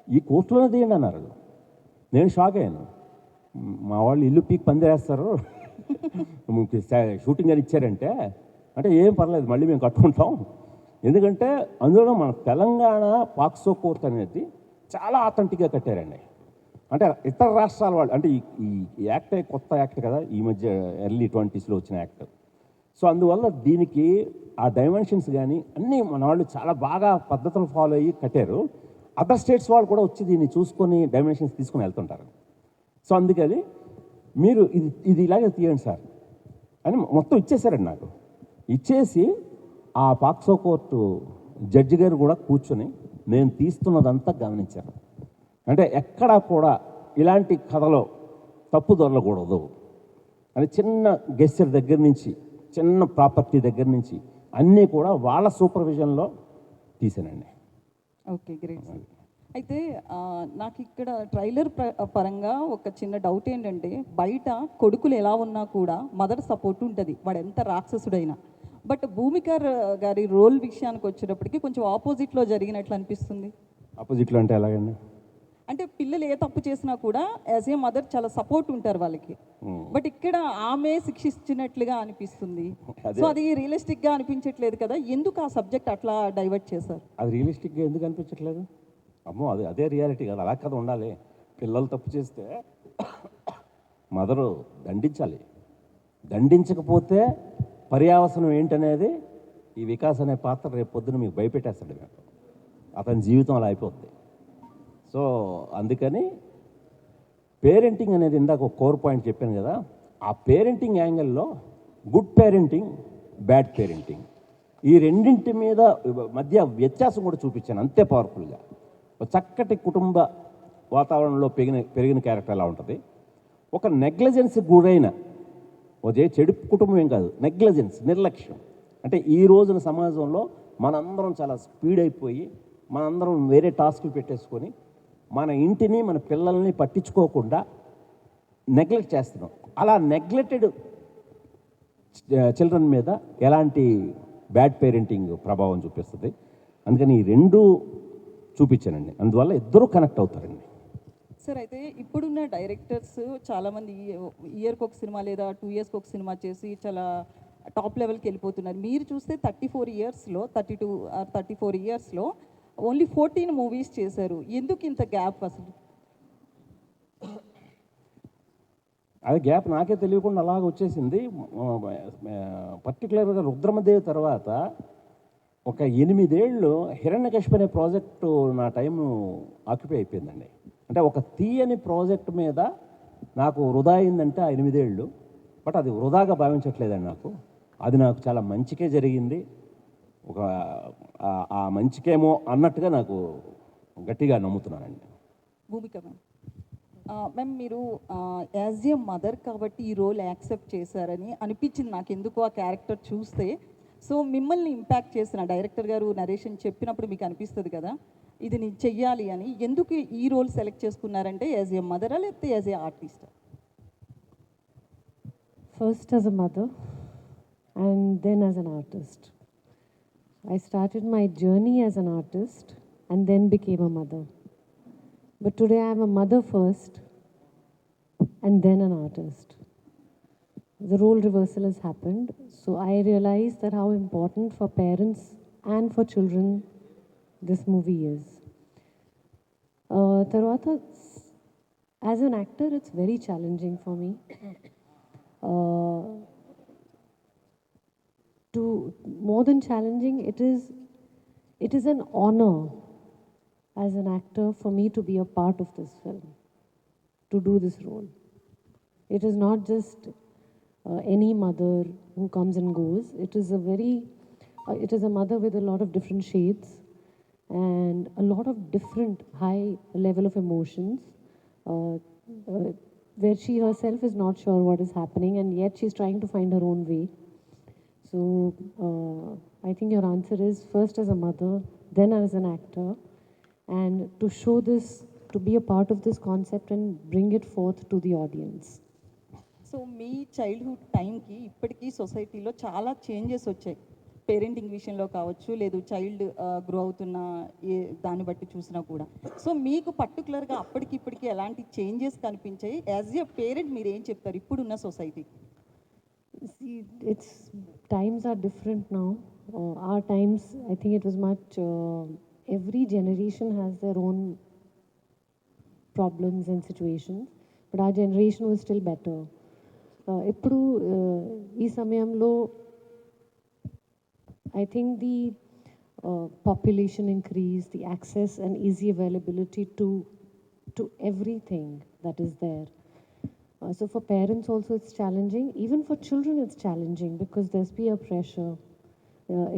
C: ఈ కోర్టులోనే తీయండి అన్నారు. నేను షాక్ అయ్యాను. మా వాళ్ళు ఇల్లు పీక్ పందిరేస్తారు షూటింగ్ అని ఇచ్చారంటే, అంటే ఏం పర్లేదు మళ్ళీ మేము కట్టుకుంటాం. ఎందుకంటే అందులో మన తెలంగాణ పాక్సో కోర్ట్ అనేది చాలా ఆథెంటిక్గా కట్టారండి. అంటే ఇతర రాష్ట్రాల వాళ్ళు, అంటే ఈ యాక్ట్ కొత్త యాక్ట్ కదా, ఈ మధ్య ఎర్లీ 20s వచ్చిన యాక్ట్. సో అందువల్ల దీనికి ఆ డైమెన్షన్స్ కానీ అన్నీ మన వాళ్ళు చాలా బాగా పద్ధతులు ఫాలో అయ్యి కట్టారు. అదర్ స్టేట్స్ వాళ్ళు కూడా వచ్చి దీన్ని చూసుకొని డైమెన్షన్స్ తీసుకొని వెళ్తుంటారు. సో అందుకని మీరు ఇది ఇలాగే తీయండి సార్ అని మొత్తం ఇచ్చేసారండి నాకు. ఇచ్చేసి ఆ పాక్సో కోర్టు జడ్జి గారు కూడా కూర్చొని నేను తీస్తున్నదంతా గమనించారు. అంటే ఎక్కడా కూడా ఇలాంటి కథలో తప్పు దొరలకూడదు అని చిన్న గెస్చర్ దగ్గర నుంచి, చిన్న ప్రాపర్టీ దగ్గర నుంచి అన్నీ కూడా వాళ్ళ సూపర్విజన్లో తీసానండి.
K: Okay, great. అయితే నాకు ఇక్కడ ట్రైలర్ పరంగా ఒక చిన్న డౌట్ ఏంటంటే, బయట కొడుకులు ఎలా ఉన్నా కూడా మదర్ సపోర్ట్ ఉంటుంది, వాడు ఎంత రాక్షసుడైనా. బట్ భూమిక గారి రోల్ విషయానికి వచ్చేటప్పటికి కొంచెం ఆపోజిట్లో జరిగినట్లు అనిపిస్తుంది.
C: ఆపోజిట్లో అంటే ఎలాగండి?
K: అంటే పిల్లలు ఏ తప్పు చేసినా కూడా యాజ్ ఏ మదర్ చాలా సపోర్ట్ ఉంటారు వాళ్ళకి. బట్ ఇక్కడ ఆమె శిక్షించినట్లుగా అనిపిస్తుంది. సో అది రియలిస్టిక్గా అనిపించట్లేదు కదా, ఎందుకు ఆ సబ్జెక్ట్ అట్లా డైవర్ట్ చేశారు?
C: అది రియలిస్టిక్గా ఎందుకు అనిపించట్లేదు? అమ్మో, అదే రియాలిటీ కదా, అలా కదా ఉండాలి. పిల్లలు తప్పు చేస్తే మదరు దండించాలి. దండించకపోతే పర్యావసనం ఏంటనేది ఈ వికాస్ అనే పాత్ర రేపు పొద్దున మీకు భయపెట్టేస్తాడు. మీకు అతని జీవితం అలా అయిపోద్ది. సో అందుకని పేరెంటింగ్ అనేది ఇందాక ఒక కోర్ పాయింట్ చెప్పాను కదా, ఆ పేరెంటింగ్ యాంగిల్లో గుడ్ పేరెంటింగ్, బ్యాడ్ పేరెంటింగ్, ఈ రెండింటి మీద మధ్య వ్యత్యాసం కూడా చూపించాను అంతే పవర్ఫుల్గా. ఒక చక్కటి కుటుంబ వాతావరణంలో పెరిగిన క్యారెక్టర్ ఎలా ఉంటుంది, ఒక నెగ్లిజెన్స్ గురైన అదే చెడు కుటుంబం ఏం కాదు, నెగ్లిజెన్స్, నిర్లక్ష్యం. అంటే ఈ రోజున సమాజంలో మనందరం చాలా స్పీడ్ అయిపోయి మనందరం వేరే టాస్క్లు పెట్టేసుకొని మన ఇంటిని మన పిల్లల్ని పట్టించుకోకుండా నెగ్లెక్ట్ చేస్తున్నాం. అలా నెగ్లెక్టెడ్ చిల్డ్రన్ మీద ఎలాంటి బ్యాడ్ పేరెంటింగ్ ప్రభావం చూపిస్తుంది. అందుకని ఈ రెండు చూపించానండి, అందువల్ల ఇద్దరూ కనెక్ట్ అవుతారండి.
K: సార్ అయితే ఇప్పుడున్న డైరెక్టర్స్ చాలామంది ఇయర్కి ఒక సినిమా లేదా 2 ఇయర్స్కి ఒక సినిమా చేసి చాలా టాప్ లెవెల్కి వెళ్ళిపోతున్నారు. మీరు చూస్తే 34 ఇయర్స్లో 32 ఆర్ 34 ఇయర్స్లో ఓన్లీ 14 మూవీస్ చేశారు. ఎందుకు ఇంత గ్యాప్ అసలు?
C: అది గ్యాప్ నాకే తెలియకుండా అలాగ వచ్చేసింది. పర్టికులర్గా రుద్రమదేవి తర్వాత ఒక 8 ఏళ్ళు హిరణ్యకశిపు అనే ప్రాజెక్టు నా టైం ఆక్యుపై అయిపోయిందండి. అంటే ఒక తీయని ప్రాజెక్ట్ మీద నాకు వృధా అయిందంటే ఆ 8 ఏళ్ళు. బట్ అది వృధాగా భావించట్లేదండి. అది నాకు చాలా మంచికే జరిగింది. ఒక ఆ మంచికేమో అన్నట్టుగా నాకు గట్టిగా నమ్ముతున్నానండి.
K: భూమిక మ్యామ్, మీరు యాజ్ ఏ మదర్ కాబట్టి ఈ రోల్ యాక్సెప్ట్ చేశారని అనిపించింది నాకు ఎందుకు ఆ క్యారెక్టర్ చూస్తే. సో మిమ్మల్ని ఇంపాక్ట్ చేసిన డైరెక్టర్ గారు నరేషన్ చెప్పినప్పుడు మీకు అనిపిస్తుంది కదా ఇది నేను చెయ్యాలి అని. ఎందుకు ఈ రోల్ సెలెక్ట్ చేసుకున్నారంటే యాజ్ ఏ మదరా లేకపోతే యాజ్ ఏ ఆర్టిస్టా?
E: First as a mother and then as an artist. I started my journey as an artist and then became a mother. But today I am a mother first and then an artist. The role reversal has happened. So I realized that how important for parents and for children this movie is. Tarvata, as an actor, it's very challenging for me. To more than challenging, it is an honor as an actor for me to be a part of this film, to do this role. It is not just any mother who comes and goes. It is a mother with a lot of different shades and a lot of different high level of emotions, where she herself is not sure what is happening and yet she's trying to find her own way. So I think your answer is first as a mother, then as an actor, and to show this, to be a part of this concept and bring it forth to the audience.
K: So me childhood టైంకి ఇప్పటికీ సొసైటీలో చాలా changes వచ్చాయి. Parenting విషయంలో కావచ్చు, లేదు child grow అవుతున్న దాన్ని బట్టి చూసినా కూడా. సో మీకు పర్టికులర్గా అప్పటికి ఇప్పటికీ ఎలాంటి చేంజెస్ కనిపించాయి? యాజ్ ఏ పేరెంట్ మీరు ఏం చెప్తారు ఇప్పుడున్న society?
E: See, times are different now. Our times, I think it was much, every generation has their own problems and situations, but our generation was still better. ఇప్పుడు ఈ సమయంలో I think the population increase, the access and easy availability to everything that is there. So for parents also it's challenging. Even for children it's challenging because there's peer pressure.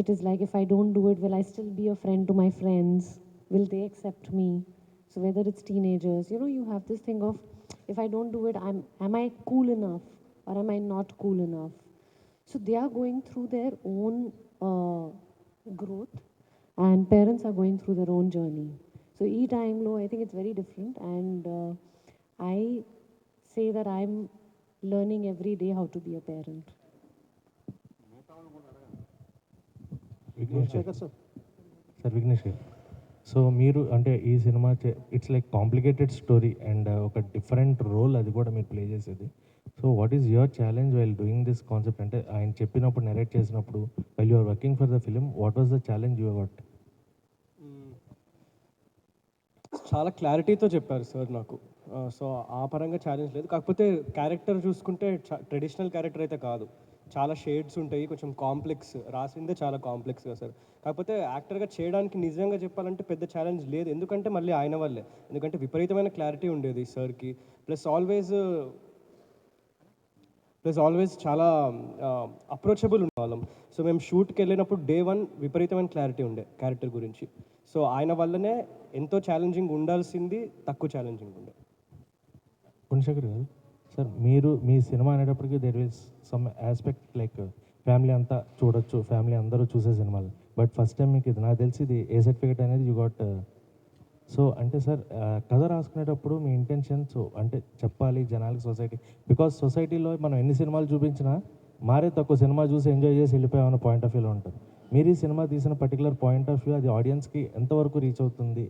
E: It is like, if I don't do it, will I still be a friend to my friends? Will they accept me? So whether it's teenagers, you have this thing of, if I don't do it, am I cool enough or am I not cool enough? So they are going through their own growth and parents are going through their own journey. So each time low, I think it's very different, and I say that I'm learning every day how to be a parent.
L: Vignesh గారు. So మీరు అంటే ఈ cinema it's like complicated story and ఒక different role అది కూడా మీరు play చేసేది. So what is your challenge while doing this concept? అంటే ఆయన చెప్పినప్పుడు నెరేట్ చేసినప్పుడు while you are working for the film, what was the challenge you got?
M: చాలా క్లారిటీతో చెప్పారు సార్ నాకు. సో ఆ పరంగా ఛాలెంజ్ లేదు. కాకపోతే క్యారెక్టర్ చూసుకుంటే ట్రెడిషనల్ క్యారెక్టర్ అయితే కాదు, చాలా షేడ్స్ ఉంటాయి, కొంచెం కాంప్లెక్స్, రాసిందే చాలా కాంప్లెక్స్గా సార్. కాకపోతే యాక్టర్గా చేయడానికి నిజంగా చెప్పాలంటే పెద్ద ఛాలెంజ్ లేదు, ఎందుకంటే మళ్ళీ ఆయన వల్లే. ఎందుకంటే విపరీతమైన క్లారిటీ ఉండేది సార్కి, ప్లస్ ఆల్వేస్ చాలా అప్రోచబుల్ ఉండేవాళ్ళం. సో మేము షూట్కి వెళ్ళినప్పుడు డే 1 విపరీతమైన క్లారిటీ ఉండే క్యారెక్టర్ గురించి. సో ఆయన వల్లనే ఎంతో ఛాలెంజింగ్ ఉండాల్సింది తక్కువ ఛాలెంజింగ్ ఉండే.
L: గుణశేఖర్ గారు, సార్ మీరు మీ సినిమా అనేటప్పటికీ there is some aspect like family అంతా చూడొచ్చు, ఫ్యామిలీ అందరూ చూసే సినిమాలు. బట్ ఫస్ట్ టైం మీకు ఇది నాకు తెలిసి ఇది ఏ సర్టిఫికేట్ అనేది యూ గాట్. సో అంటే సార్ కథ రాసుకునేటప్పుడు మీ ఇంటెన్షన్స్ అంటే చెప్పాలి జనాలకి, సొసైటీ, బికాజ్ సొసైటీలో మనం ఎన్ని సినిమాలు చూపించినా మారే తక్కువ సినిమా చూసి ఎంజాయ్ చేసి వెళ్ళిపోయామన్న పాయింట్ ఆఫ్ వ్యూలో ఉంటుంది. మీరు ఈ సినిమా తీసిన పర్టికులర్ పాయింట్ ఆఫ్ వ్యూ అది ఆడియన్స్కి ఎంతవరకు రీచ్ అవుతుంది,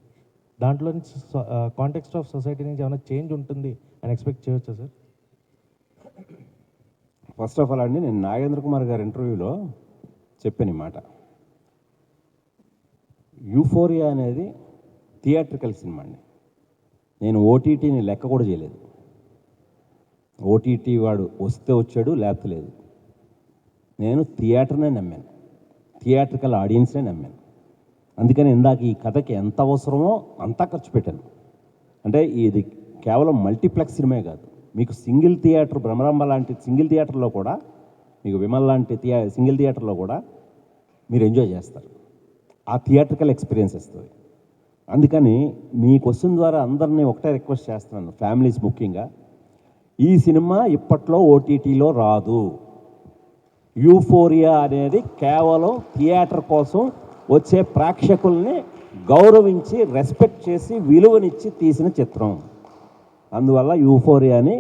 L: దాంట్లో నుంచి కాంటెక్స్ట్ ఆఫ్ సొసైటీ నుంచి ఏమైనా చేంజ్ ఉంటుంది అని ఎక్స్పెక్ట్ చేయొచ్చా సార్?
C: ఫస్ట్ ఆఫ్ ఆల్ అండి, నేను నాగేంద్ర కుమార్ గారి ఇంటర్వ్యూలో చెప్పాను ఈ మాట. యూఫోరియా అనేది థియేట్రికల్ సినిమా అండి. నేను ఓటీటీని లెక్క కూడా చేయలేదు. ఓటీటీ వాడు వస్తే వచ్చాడు, లేకపోతే లేదు. నేను థియేటర్నే నమ్మాను, థియేట్రికల్ ఆడియన్స్నే నమ్మాను. అందుకని ఇందాక ఈ కథకి ఎంత అవసరమో అంతా ఖర్చు పెట్టాను. అంటే ఇది కేవలం మల్టీప్లెక్స్ సినిమా కాదు, మీకు సింగిల్ థియేటర్, భ్రమరంభ లాంటి సింగిల్ థియేటర్లో కూడా, మీకు విమల్ లాంటి సింగిల్ థియేటర్లో కూడా మీరు ఎంజాయ్ చేస్తారు. ఆ థియేట్రికల్ ఎక్స్పీరియన్స్ ఇస్తుంది. అందుకని మీ క్వశ్చన్ ద్వారా అందరినీ ఒకటే రిక్వెస్ట్ చేస్తున్నాను, ఫ్యామిలీస్ ముఖ్యంగా, ఈ సినిమా ఇప్పట్లో ఓటీటీలో రాదు. యూఫోరియా అనేది కేవలం థియేటర్ కోసం వచ్చే ప్రేక్షకుల్ని గౌరవించి, రెస్పెక్ట్ చేసి, విలువనిచ్చి తీసిన చిత్రం. అందువల్ల యూఫోరియాని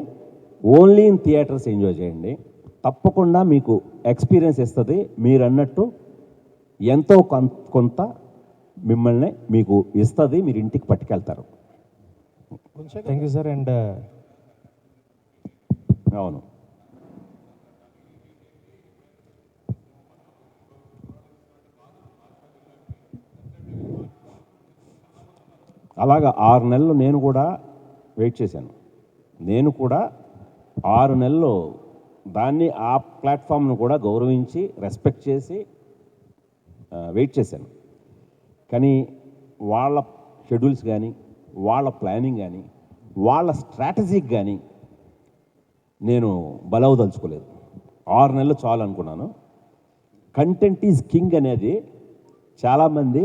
C: ఓన్లీ ఇన్ థియేటర్స్ ఎంజాయ్ చేయండి, తప్పకుండా మీకు ఎక్స్పీరియన్స్ ఇస్తుంది. మీరు అన్నట్టు ఎంతో కొంత మిమ్మల్ని మీకు ఇస్తుంది, మీరు ఇంటికి పట్టుకెళ్తారు.
L: Thank you sir. అండ్
C: అవును, అలాగా 6 నెలలు నేను కూడా వెయిట్ చేశాను. నేను కూడా 6 నెలలు దాన్ని, ఆ ప్లాట్ఫామ్ను కూడా గౌరవించి, రెస్పెక్ట్ చేసి వెయిట్ చేశాను. కానీ వాళ్ళ షెడ్యూల్స్ కానీ, వాళ్ళ ప్లానింగ్ కానీ, వాళ్ళ స్ట్రాటజీకి కానీ నేను బలవదలుచుకోలేదు. 6 నెలలు చాలు అనుకున్నాను. కంటెంట్ ఈజ్ కింగ్ అనేది చాలామంది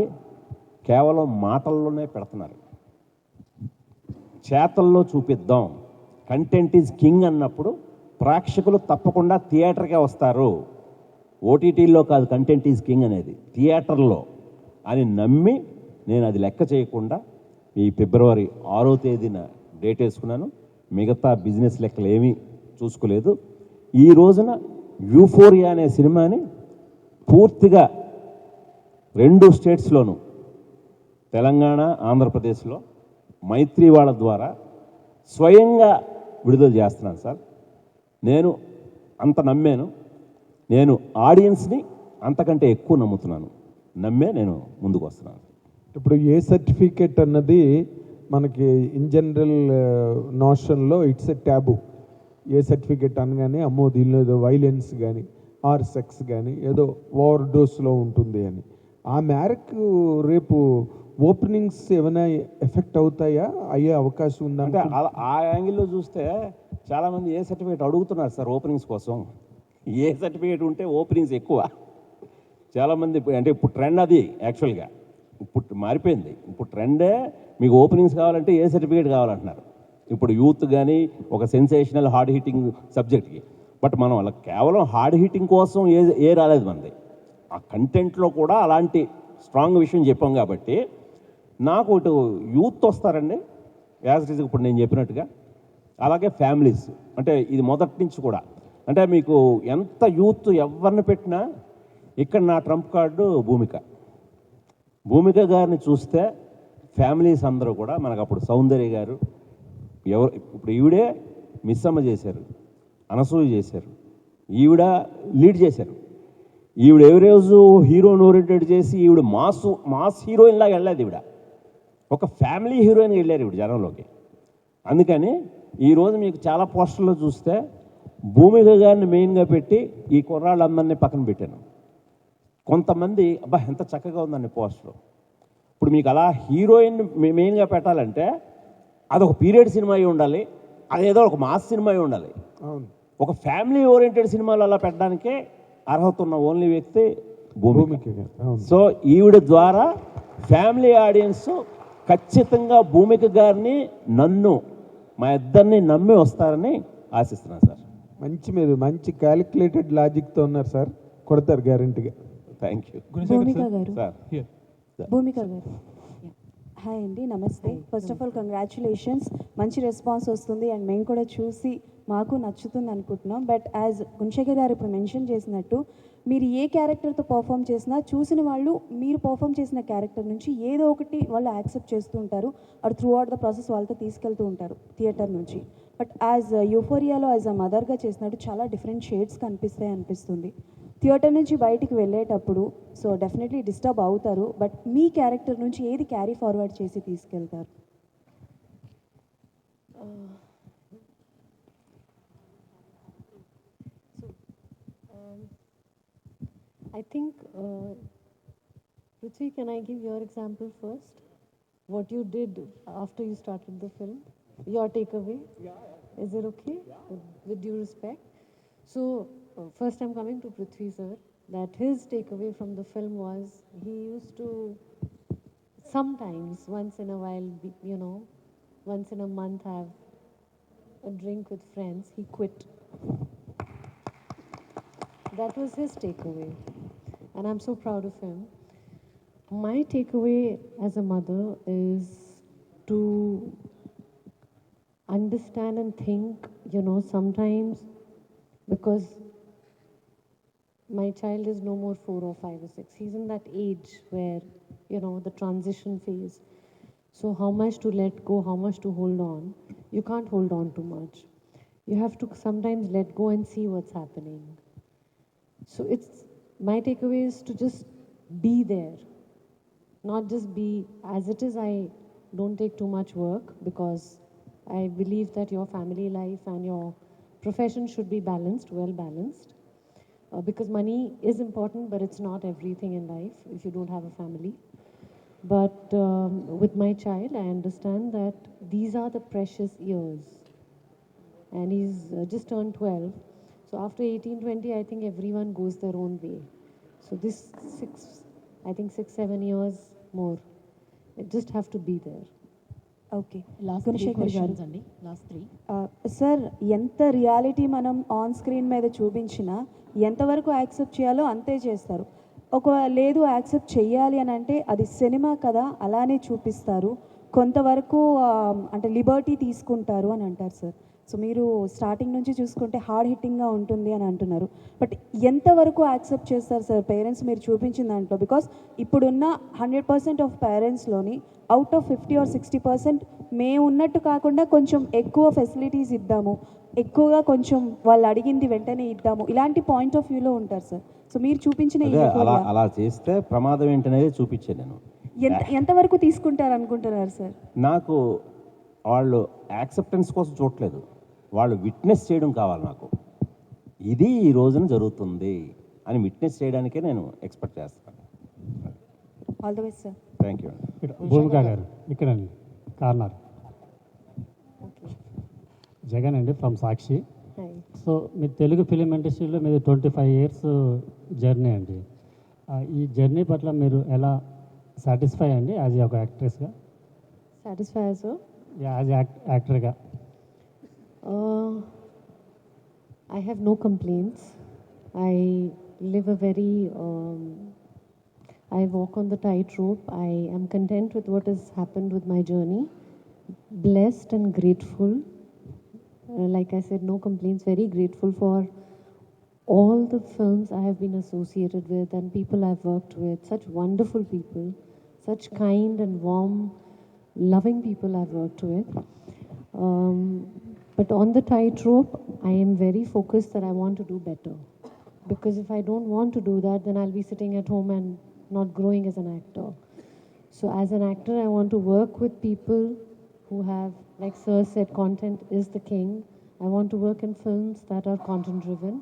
C: కేవలం మాటల్లోనే పెడుతున్నారు. చేతల్లో చూపిద్దాం, కంటెంట్ ఈజ్ కింగ్ అన్నప్పుడు ప్రేక్షకులు తప్పకుండా థియేటర్కే వస్తారు. ఓటీటీల్లో కాదు కంటెంట్ ఈజ్ కింగ్ అనేది, థియేటర్లో అని నమ్మి నేను అది లెక్క చేయకుండా ఈ ఫిబ్రవరి 6వ తేదీన డేట్ వేసుకున్నాను. మిగతా బిజినెస్ లెక్కలు ఏమీ చూసుకోలేదు. ఈ రోజున యూఫోరియా అనే సినిమాని పూర్తిగా 2 స్టేట్స్లోనూ, తెలంగాణ, ఆంధ్రప్రదేశ్లో మైత్రి వాళ్ళ ద్వారా స్వయంగా విడుదల చేస్తున్నాను సార్. నేను అంత నమ్మాను, నేను ఆడియన్స్ని అంతకంటే ఎక్కువ నమ్ముతున్నాను, నమ్మే నేను ముందుకు వస్తున్నాను.
F: ఇప్పుడు ఏ సర్టిఫికేట్ అన్నది మనకి ఇన్ జనరల్ నోషన్లో it's a taboo. A certificate అనగానే అమ్మో దీనిలో ఏదో వైలెన్స్ కానీ ఆర్ సెక్స్ కానీ ఏదో ఓవర్ డోస్లో ఉంటుంది అని. ఆ మేరకు రేపు ఓపెనింగ్స్ ఏమైనా ఎఫెక్ట్ అవుతాయా, అయ్యే అవకాశం ఉందా?
C: అంటే ఆ యాంగిల్లో చూస్తే చాలామంది ఏ సర్టిఫికేట్ అడుగుతున్నారు సార్ ఓపెనింగ్స్ కోసం. ఏ సర్టిఫికేట్ ఉంటే ఓపెనింగ్స్ ఎక్కువ. చాలామంది అంటే ఇప్పుడు ట్రెండ్ అది, యాక్చువల్గా ఇప్పుడు మారిపోయింది. ఇప్పుడు ట్రెండే మీకు ఓపెనింగ్స్ కావాలంటే ఏ సర్టిఫికేట్ కావాలంటున్నారు. ఇప్పుడు యూత్ కానీ ఒక సెన్సేషనల్ హార్డ్ హిట్టింగ్ సబ్జెక్ట్కి. బట్ మనం అలా కేవలం హార్డ్ హిట్టింగ్ కోసం ఏ రాలేదు మనది. ఆ కంటెంట్లో కూడా అలాంటి స్ట్రాంగ్ విషయం చెప్పాం కాబట్టి నాకు ఇటు యూత్ వస్తారండి, యాజ్ ఇట్ ఈజ్ ఇప్పుడు నేను చెప్పినట్టుగా. అలాగే ఫ్యామిలీస్, అంటే ఇది మొదటి నుంచి కూడా, అంటే మీకు ఎంత యూత్ ఎవరిని పెట్టినా ఇక్కడ నా ట్రంప్ కార్డు భూమిక గారిని చూస్తే ఫ్యామిలీస్ అందరూ కూడా మనకు అప్పుడు సౌందర్య గారు ఎవరు ఇప్పుడు ఈవిడే మిస్సమ్మ చేశారు, అనసూయ చేశారు, ఈవిడ లీడ్ చేశారు. ఈవిడ ఏ రోజు హీరోయిన్ ఓరియంటెడ్ చేసి ఈవిడ మాస్ హీరోయిన్ లాగా వెళ్ళలేదు. ఈవిడ ఒక ఫ్యామిలీ హీరోయిన్గా వెళ్ళారు ఈవిడ జనంలోకి. అందుకని ఈరోజు మీకు చాలా పోస్టర్లో చూస్తే భూమిక గారిని మెయిన్గా పెట్టి ఈ కుర్రాళ్ళందరినీ పక్కన పెట్టాను. కొంతమంది అబ్బా ఎంత చక్కగా ఉందండి పోస్టర్. ఇప్పుడు మీకు అలా హీరోయిన్ మెయిన్గా పెట్టాలంటే అదొక పీరియడ్ సినిమా అయి ఉండాలి, అదేదో ఒక మాస్ సినిమా అయి ఉండాలి. ఒక ఫ్యామిలీ ఓరియంటెడ్ సినిమాలు అలా పెట్టడానికే అర్హత ఉన్న ఓన్లీ వ్యక్తి భూమిక. సో ఈవిడ ద్వారా ఫ్యామిలీ ఆడియన్స్ ఖచ్చితంగా భూమిక గారిని నన్ను మా ఇద్దరిని నమ్మి వస్తారని ఆశిస్తున్నాను సార్.
F: మీరు మంచి క్యాలిక్యులేటెడ్ లాజిక్తో ఉన్నారు సార్, కొడతారు గ్యారంటీగా.
C: Thank you.
N: భూమిక గారు,
C: సార్
N: భూమిక గారు, హాయ్ అండి, నమస్తే. ఫస్ట్ ఆఫ్ ఆల్ కంగ్రాచులేషన్స్, మంచి రెస్పాన్స్ వస్తుంది అండ్ మేము కూడా చూసి మాకు నచ్చుతుంది అనుకుంటున్నాం. బట్ యాజ్ గుణశేఖర్ గారు ఇప్పుడు మెన్షన్ చేసినట్టు మీరు ఏ క్యారెక్టర్తో పర్ఫామ్ చేసినా చూసిన వాళ్ళు మీరు పర్ఫామ్ చేసిన క్యారెక్టర్ నుంచి ఏదో ఒకటి వాళ్ళు యాక్సెప్ట్ చేస్తూ ఉంటారు, అది త్రూ అవుట్ ద ప్రాసెస్ వాళ్ళతో తీసుకెళ్తూ ఉంటారు థియేటర్ నుంచి. బట్ యాజ్ యూఫోరియాలో యాజ్ అ మదర్గా చేసినట్టు చాలా డిఫరెంట్ షేడ్స్ కనిపిస్తాయి అనిపిస్తుంది థియేటర్ నుంచి బయటికి వెళ్ళేటప్పుడు. సో డెఫినెట్లీ డిస్టర్బ్ అవుతారు, బట్ మీ క్యారెక్టర్ నుంచి ఏది క్యారీ ఫార్వర్డ్ చేసి తీసుకెళ్తారు?
E: I think, Prithvi, can I give your example first? What you did after you started the film? Your takeaway? Is it okay? With due respect. So, first I'm coming to Prithvi, sir, that his takeaway from the film was he used to sometimes, once in a while, once in a month have a drink with friends. He quit. That was his takeaway. And I'm so proud of him. My takeaway as a mother is to understand and think, sometimes, because my child is no more 4 or 5 or 6. He's in that age where, the transition phase. So how much to let go, how much to hold on? You can't hold on too much. You have to sometimes let go and see what's happening. So my takeaway is to just be there, not just be as it is. I don't take too much work because I believe that your family life and your profession should be balanced, well balanced. Because money is important, but it's not everything in life if you don't have a family. But with my child, I understand that these are the precious years. And he's just turned 12. So after 18-20, I think everyone goes their own way. So this 6-7 years more, I just have to be there.
N: Okay,
E: Gunashekar garu.
N: Sir, ఎంత reality మనం on screen మీద చూపించినా ఎంతవరకు accept చేయాలో అంతే చేస్తారు. లేదు accept చేయాలి అని అంటే అది సినిమా కదా అలానే చూపిస్తారు, కొంతవరకు అంటే లిబర్టీ తీసుకుంటారు అని అంటారు సార్. సో మీరు స్టార్టింగ్ నుంచి చూసుకుంటే హార్డ్ హిట్టింగ్గా ఉంటుంది అని అంటున్నారు, బట్ ఎంతవరకు యాక్సెప్ట్ చేస్తారు సార్ పేరెంట్స్ మీరు చూపించిన దాంట్లో? బికాస్ ఇప్పుడున్న 100% ఆఫ్ పేరెంట్స్లోని అవుట్ ఆఫ్ 50 or 60% మేము ఉన్నట్టు కాకుండా కొంచెం ఎక్కువ ఫెసిలిటీస్ ఇద్దాము, ఎక్కువగా కొంచెం వాళ్ళు అడిగింది వెంటనే ఇద్దాము, ఇలాంటి పాయింట్ ఆఫ్ వ్యూలో ఉంటారు సార్. సో మీరు చూపించిన
C: అలా చేస్తే ప్రమాదం ఏంటనేది చూపించాను నేను.
N: ఎంతవరకు తీసుకుంటారు అనుకుంటున్నారు సార్?
C: నాకు వాళ్ళు యాక్సెప్టెన్స్ కోసం చూడట్లేదు, వాళ్ళు విట్నెస్ చేయడం కావాలి. నాకు ఇది ఈ రోజున జరుగుతుంది అని విట్నెస్ చేయడానికే నేను ఎక్స్పెక్ట్ చేస్తాను.
N: All the best sir.
C: Thank you.
O: Bhumika గారు ఇక్కడండి, కార్నర్. జగన్ అండి ఫ్రమ్ సాక్షి. సో మీరు తెలుగు ఫిలిం ఇండస్ట్రీలో మీరు 25 years జర్నీ అండి. ఈ జర్నీ పట్ల మీరు ఎలా సాటిస్ఫై అండి యాజ్ ఒక యాక్ట్రెస్గా?
E: Satisfy sir?
O: యాజ్ యాక్టర్గా
E: I have no complaints. I live a very, I walk on the tightrope. I am content with what has happened with my journey. Blessed and grateful. Like I said, no complaints. Very grateful for all the films I have been associated with and people I've worked with. Such wonderful people, such kind and warm loving people I've worked with. But on the tightrope, I am very focused that I want to do better. Because if I don't want to do that, then I'll be sitting at home and not growing as an actor. So as an actor, I want to work with people who have, like Sir said, content is the king. I want to work in films that are content driven.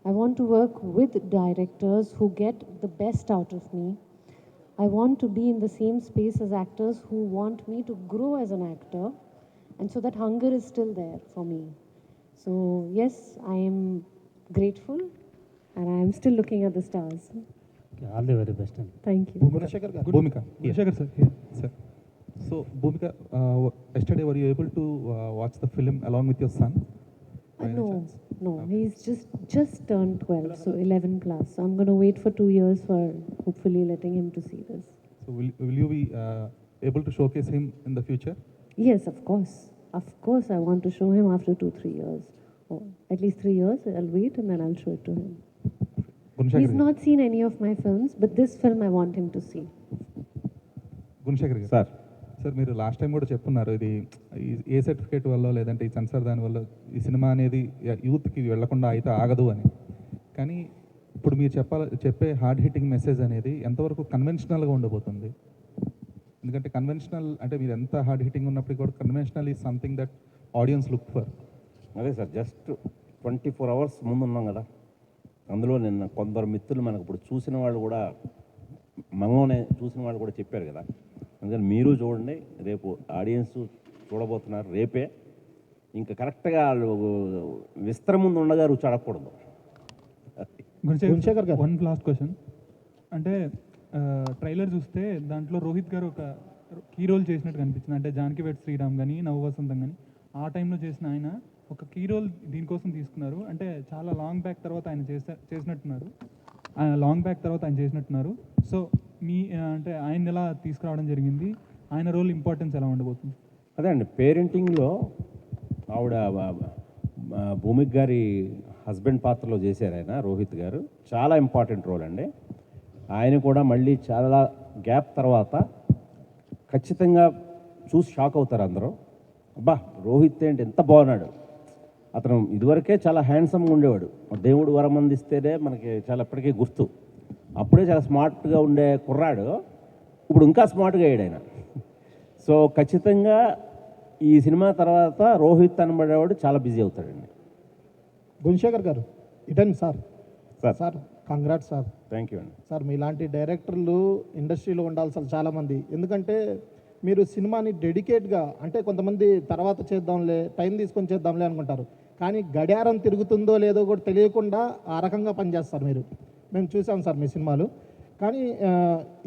E: I want to work with directors who get the best out of me. I want to be in the same space as actors who want me to grow as an actor. And so that hunger is still there for me. So yes, I am grateful and I am still looking at the stars.
O: Okay, all the very best.
E: Thank you.
P: Bhumika. Gunashankar sir, here, sir. So, Bhumika, yesterday were you able to watch the film along with your son?
E: No, he's just turned 12, so 11 plus. So I'm going to wait for 2 years for hopefully letting him to see this.
P: So, will you be able to showcase him in the future?
E: Yes, of course. Of course, I want to show him after 2-3 years. Or at least 3 years. I'll wait and then I'll show it to him. He's not seen any of my films, but this film I want him to see.
P: Gunasekhar గారు sir మీరు last time కూడా చెప్పున్నారు ఇది ఏ certificate వల్ల లేదంటే ఈ censor దానివల్ల ఈ cinema అనేది యూత్కి వెళ్లకుండా అయితే ఆగదు అని. కానీ ఇప్పుడు మీరు చెప్పే హార్డ్ హిట్టింగ్ మెసేజ్ అనేది ఎంతవరకు కన్వెన్షనల్గా ఉండబోతుంది? ఎందుకంటే కన్వెన్షనల్ అంటే మీరు ఎంత హార్డ్ హిట్టింగ్ ఉన్నప్పటికీ కూడా conventional is something that audience look for.
C: అదే సార్, జస్ట్ 24 hours ముందు ఉన్నాం కదా. అందులో నిన్న కొందరు మిత్రులు మనకు ఇప్పుడు చూసిన వాళ్ళు కూడా మనలోనే చూసిన వాళ్ళు కూడా చెప్పారు కదా. అందుకని మీరు చూడండి, రేపు ఆడియన్స్ చూడబోతున్నారు రేపే. ఇంకా కరెక్ట్గా వాళ్ళు విస్తర ముందు ఉండగా రుచి అడగకూడదు.
P: గుణశేఖర్ గారు, వన్ లాస్ట్ క్వశ్చన్. అంటే ట్రైలర్ చూస్తే దాంట్లో రోహిత్ గారు ఒక కీ రోల్ చేసినట్టు కనిపించింది. అంటే జానకి వెడ్ శ్రీరామ్ కానీ నవవసంతం కానీ ఆ టైంలో చేసిన ఆయన ఒక కీ రోల్ దీనికోసం తీసుకున్నారు. అంటే చాలా లాంగ్ బ్యాక్ తర్వాత ఆయన చేసినట్టున్నారు. సో మీ అంటే ఆయన ఎలా తీసుకురావడం జరిగింది, ఆయన రోల్ ఇంపార్టెన్స్ ఎలా ఉండబోతుంది?
C: అదే అండి, పేరెంటింగ్లో ఆవిడ భూమిక్ గారి హస్బెండ్ పాత్రలో చేశారు ఆయన, రోహిత్ గారు. చాలా ఇంపార్టెంట్ రోల్ అండి. ఆయన కూడా మళ్ళీ చాలా గ్యాప్ తర్వాత ఖచ్చితంగా చూసి షాక్ అవుతారు అందరూ. అబ్బా, రోహిత్ ఏంటి ఎంత బాగున్నాడు. అతను ఇదివరకే చాలా హ్యాండ్సమ్గా ఉండేవాడు. దేవుడు వరం అందిస్తేనే మనకి చాలా ఎప్పటికీ గుర్తు. అప్పుడే చాలా స్మార్ట్గా ఉండే కుర్రాడు, ఇప్పుడు ఇంకా స్మార్ట్గా అయ్యాడు ఆయన. సో ఖచ్చితంగా ఈ సినిమా తర్వాత రోహిత్ అనబడేవాడు చాలా బిజీ అవుతాడండి.
Q: గుణశేఖర్ గారు, eaten sir congrats sir.
C: Thank you అండి.
Q: సార్ మీలాంటి డైరెక్టర్లు ఇండస్ట్రీలో ఉండాల్సిన చాలామంది. ఎందుకంటే మీరు సినిమాని డెడికేట్గా, అంటే కొంతమంది తర్వాత చేద్దాంలే, టైం తీసుకొని చేద్దాంలే అనుకుంటారు. కానీ గడియారం తిరుగుతుందో లేదో కూడా తెలియకుండా ఆ రకంగా పనిచేస్తారు మీరు. మేము చూసాం సార్ మీ సినిమాలు. కానీ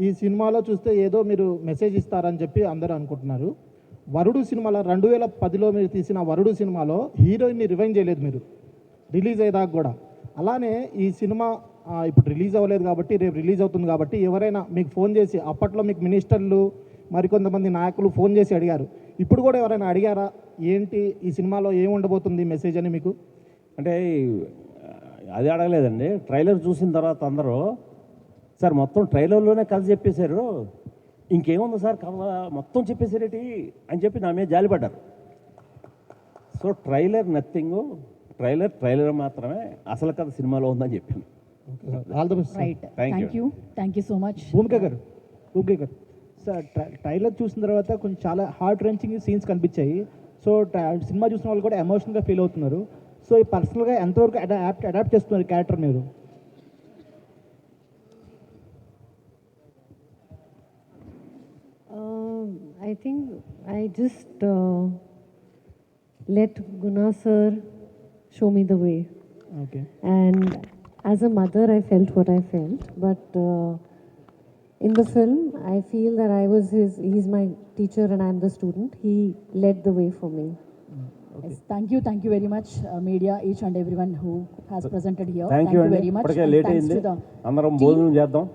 Q: ఈ సినిమాలో చూస్తే ఏదో మీరు మెసేజ్ ఇస్తారని చెప్పి అందరూ అనుకుంటున్నారు. వరుడు సినిమాలో 2010లో మీరు తీసిన వరుడు సినిమాలో హీరోయిన్ని రివైండ్ చేయలేదు మీరు, రిలీజ్ అయ్యేదాకా కూడా. అలానే ఈ సినిమా ఇప్పుడు రిలీజ్ అవ్వలేదు కాబట్టి, రేపు రిలీజ్ అవుతుంది కాబట్టి ఎవరైనా మీకు ఫోన్ చేసి, అప్పట్లో మీకు మినిస్టర్లు మరికొంతమంది నాయకులు ఫోన్ చేసి అడిగారు, ఇప్పుడు కూడా ఎవరైనా అడిగారా ఏంటి ఈ సినిమాలో ఏం ఉండబోతుంది మెసేజ్ అని మీకు?
C: అంటే అది అడగలేదండి. ట్రైలర్ చూసిన తర్వాత అందరూ సార్ మొత్తం ట్రైలర్లోనే కథ చెప్పేశారు, ఇంకేముంది సార్ కథ మొత్తం చెప్పేసారేటి అని చెప్పి నా మీద జాలిపడ్డారు. సో ట్రైలర్ నథింగ్, ట్రైలర్ మాత్రమే, అసలు కథ సినిమాలో ఉందని చెప్పాను.
Q: All the best.
R: Right, thank you so much.
Q: Bhumika గారు సార్, ట్రైలర్ చూసిన తర్వాత కొంచెం చాలా హార్ట్ రెంచింగ్ సీన్స్ కనిపించాయి. సో సినిమా చూసిన వాళ్ళు కూడా ఎమోషనల్గా ఫీల్ అవుతున్నారు. సో ఈ పర్సనల్గా ఎంతవరకు అడాప్ట్ చేస్తున్నారు క్యారెక్టర్ మీరు?
E: I think I just let Guna sir show me the way.
Q: Okay.
E: And as a mother, I felt what I felt. But in the film, I feel that he's my teacher and I'm the student. He led the way for me.
R: Okay. Yes, thank you very much, media, each and everyone who has presented here.
C: Thank you
R: very much.
C: Late
R: thanks to the
C: అందరం భోజనం చేద్దాం.